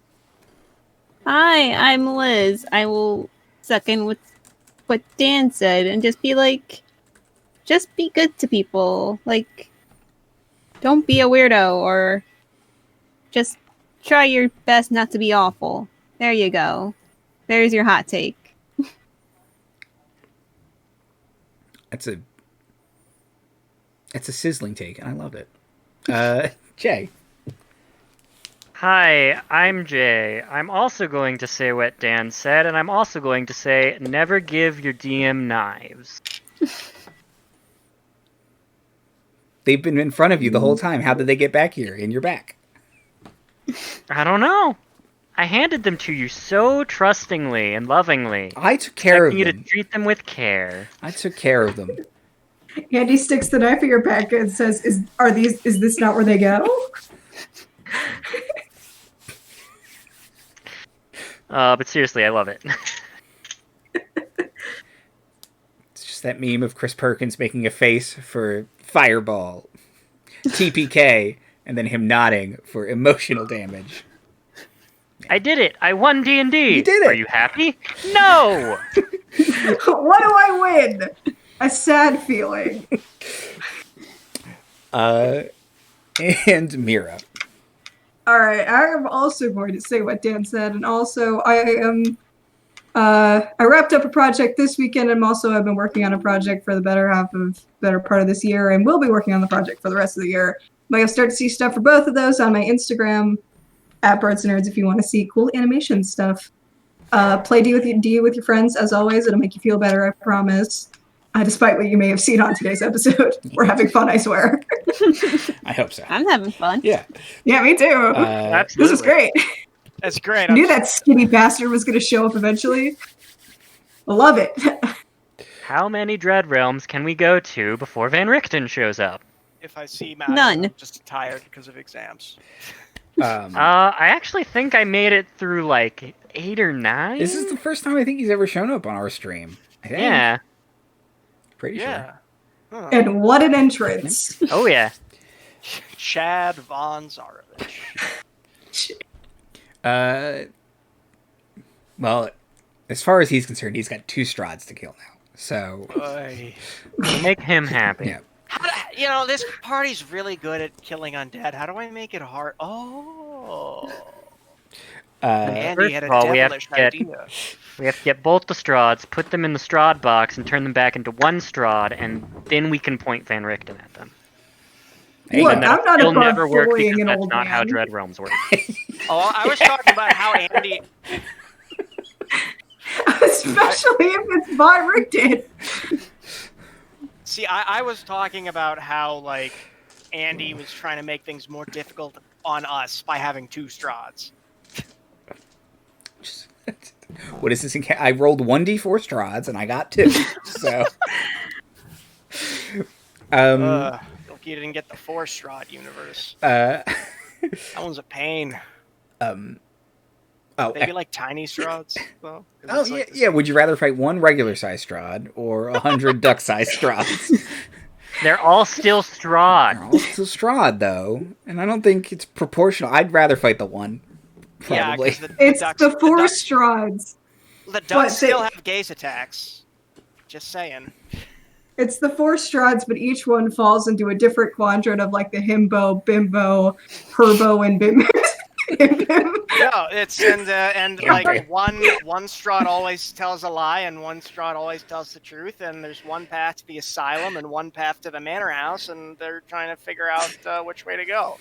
Hi, I'm Liz. I will second with what Dan said and just be like, just be good to people. Like, don't be a weirdo, or just try your best not to be awful. There you go. There's your hot take. It's a sizzling take, and I love it. Jay. Hi, I'm Jay. I'm also going to say what Dan said, and I'm also going to say, never give your DM knives. They've been in front of you the whole time. How did they get back here in your back? I don't know. I handed them to you so trustingly and lovingly. I took care of expecting you them. to treat them with care. I took care of them. Andy sticks the knife in your back and says, "Is this not where they go?" But seriously, I love it. It's just that meme of Chris Perkins making a face for Fireball, TPK, and then him nodding for emotional damage. I did it. I won D&D. You did it. Are you happy? No. What do I win? A sad feeling. And Mira. All right, I am also going to say what Dan said, and also I am. I wrapped up a project this weekend, and I've been working on a project for the better part of this year, and will be working on the project for the rest of the year. But you'll start to see stuff for both of those on my Instagram @Birds and Nerds if you want to see cool animation stuff. Play D with your friends, as always. It'll make you feel better, I promise. Despite what you may have seen on today's episode. We're having fun, I swear. I hope so. I'm having fun. Yeah. Yeah, me too. Absolutely. This is great. That's great. I knew that skinny bastard was going to show up eventually. Love it. How many Dread Realms can we go to before Van Richten shows up? If I see Matt, None. I'm just tired because of exams. I actually think I made it through like 8 or 9. This is the first time I think he's ever shown up on our stream. I think. Yeah. Pretty Yeah. Huh. And what an entrance. Oh yeah. Chad Von Zarovich. sure. Well, as far as he's concerned, he's got 2 Strahds to kill now. So, Oy. Make him happy. yeah. This party's really good at killing undead. How do I make it hard? Oh. Andy First had a of all, we have devilish to get- idea. We have to get both the Strahds, put them in the Strahd box, and turn them back into one Strahd, and then we can point Van Richten at them. Hey, Look, And I'm not it'll above never work bullying because an that's old not how man. Dread Realms work. Oh, I was talking about how Andy. Especially if it's Von Richten. See, I was talking about how, like, Andy was trying to make things more difficult on us by having 2 Strahds. What is this? I rolled 1d4 Strahds and I got 2. So, Look, you didn't get the 4 Strahd universe. That one's a pain. Maybe like tiny Strahds, though. 'Cause Oh it's yeah, like the yeah. Would you rather fight 1 regular-sized Strahd or 100 duck-sized Strahds? They're all still They're Strahd. all still Strahd though, and I don't think it's proportional. I'd rather fight the 1. Yeah, Probably. 'cause It's ducks, the 4 ducks, Strahds. the ducks but still they- have gaze attacks. Just saying. It's the 4 Strahds, but each one falls into a different quadrant of like the himbo, bimbo, herbo, and bim. No, it's and Yeah. like one Strahd always tells a lie and one Strahd always tells the truth, and there's one path to the asylum and one path to the manor house, and they're trying to figure out which way to go.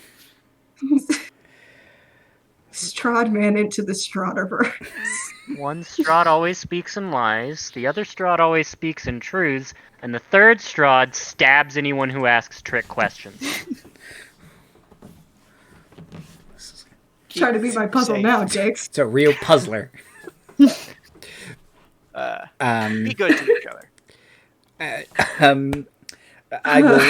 Strahd man into the Strahdiverse. One Strahd always speaks in lies, the other Strahd always speaks in truths, and the third Strahd stabs anyone who asks trick questions. Trying to be my puzzle Safe. now, Jakes. It's a real puzzler. Be good to each other. I will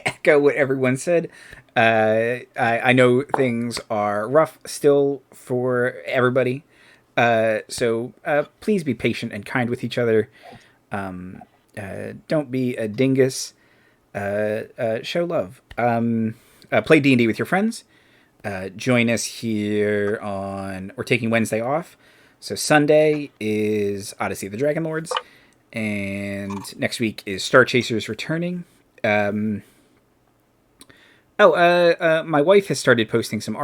echo what everyone said. I know things are rough still for everybody. So please be patient and kind with each other. Don't be a dingus. Show love. Play D&D with your friends. Join us here we're taking Wednesday off. So Sunday is Odyssey of the Dragon Lords. And next week is Star Chasers returning. My wife has started posting some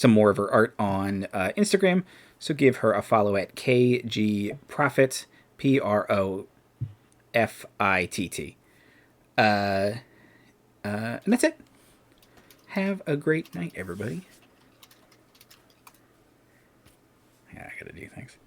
more of her art on Instagram. So give her a follow at KG Profit, PROFITT. And that's it. Have a great night, everybody. Yeah, I gotta do things.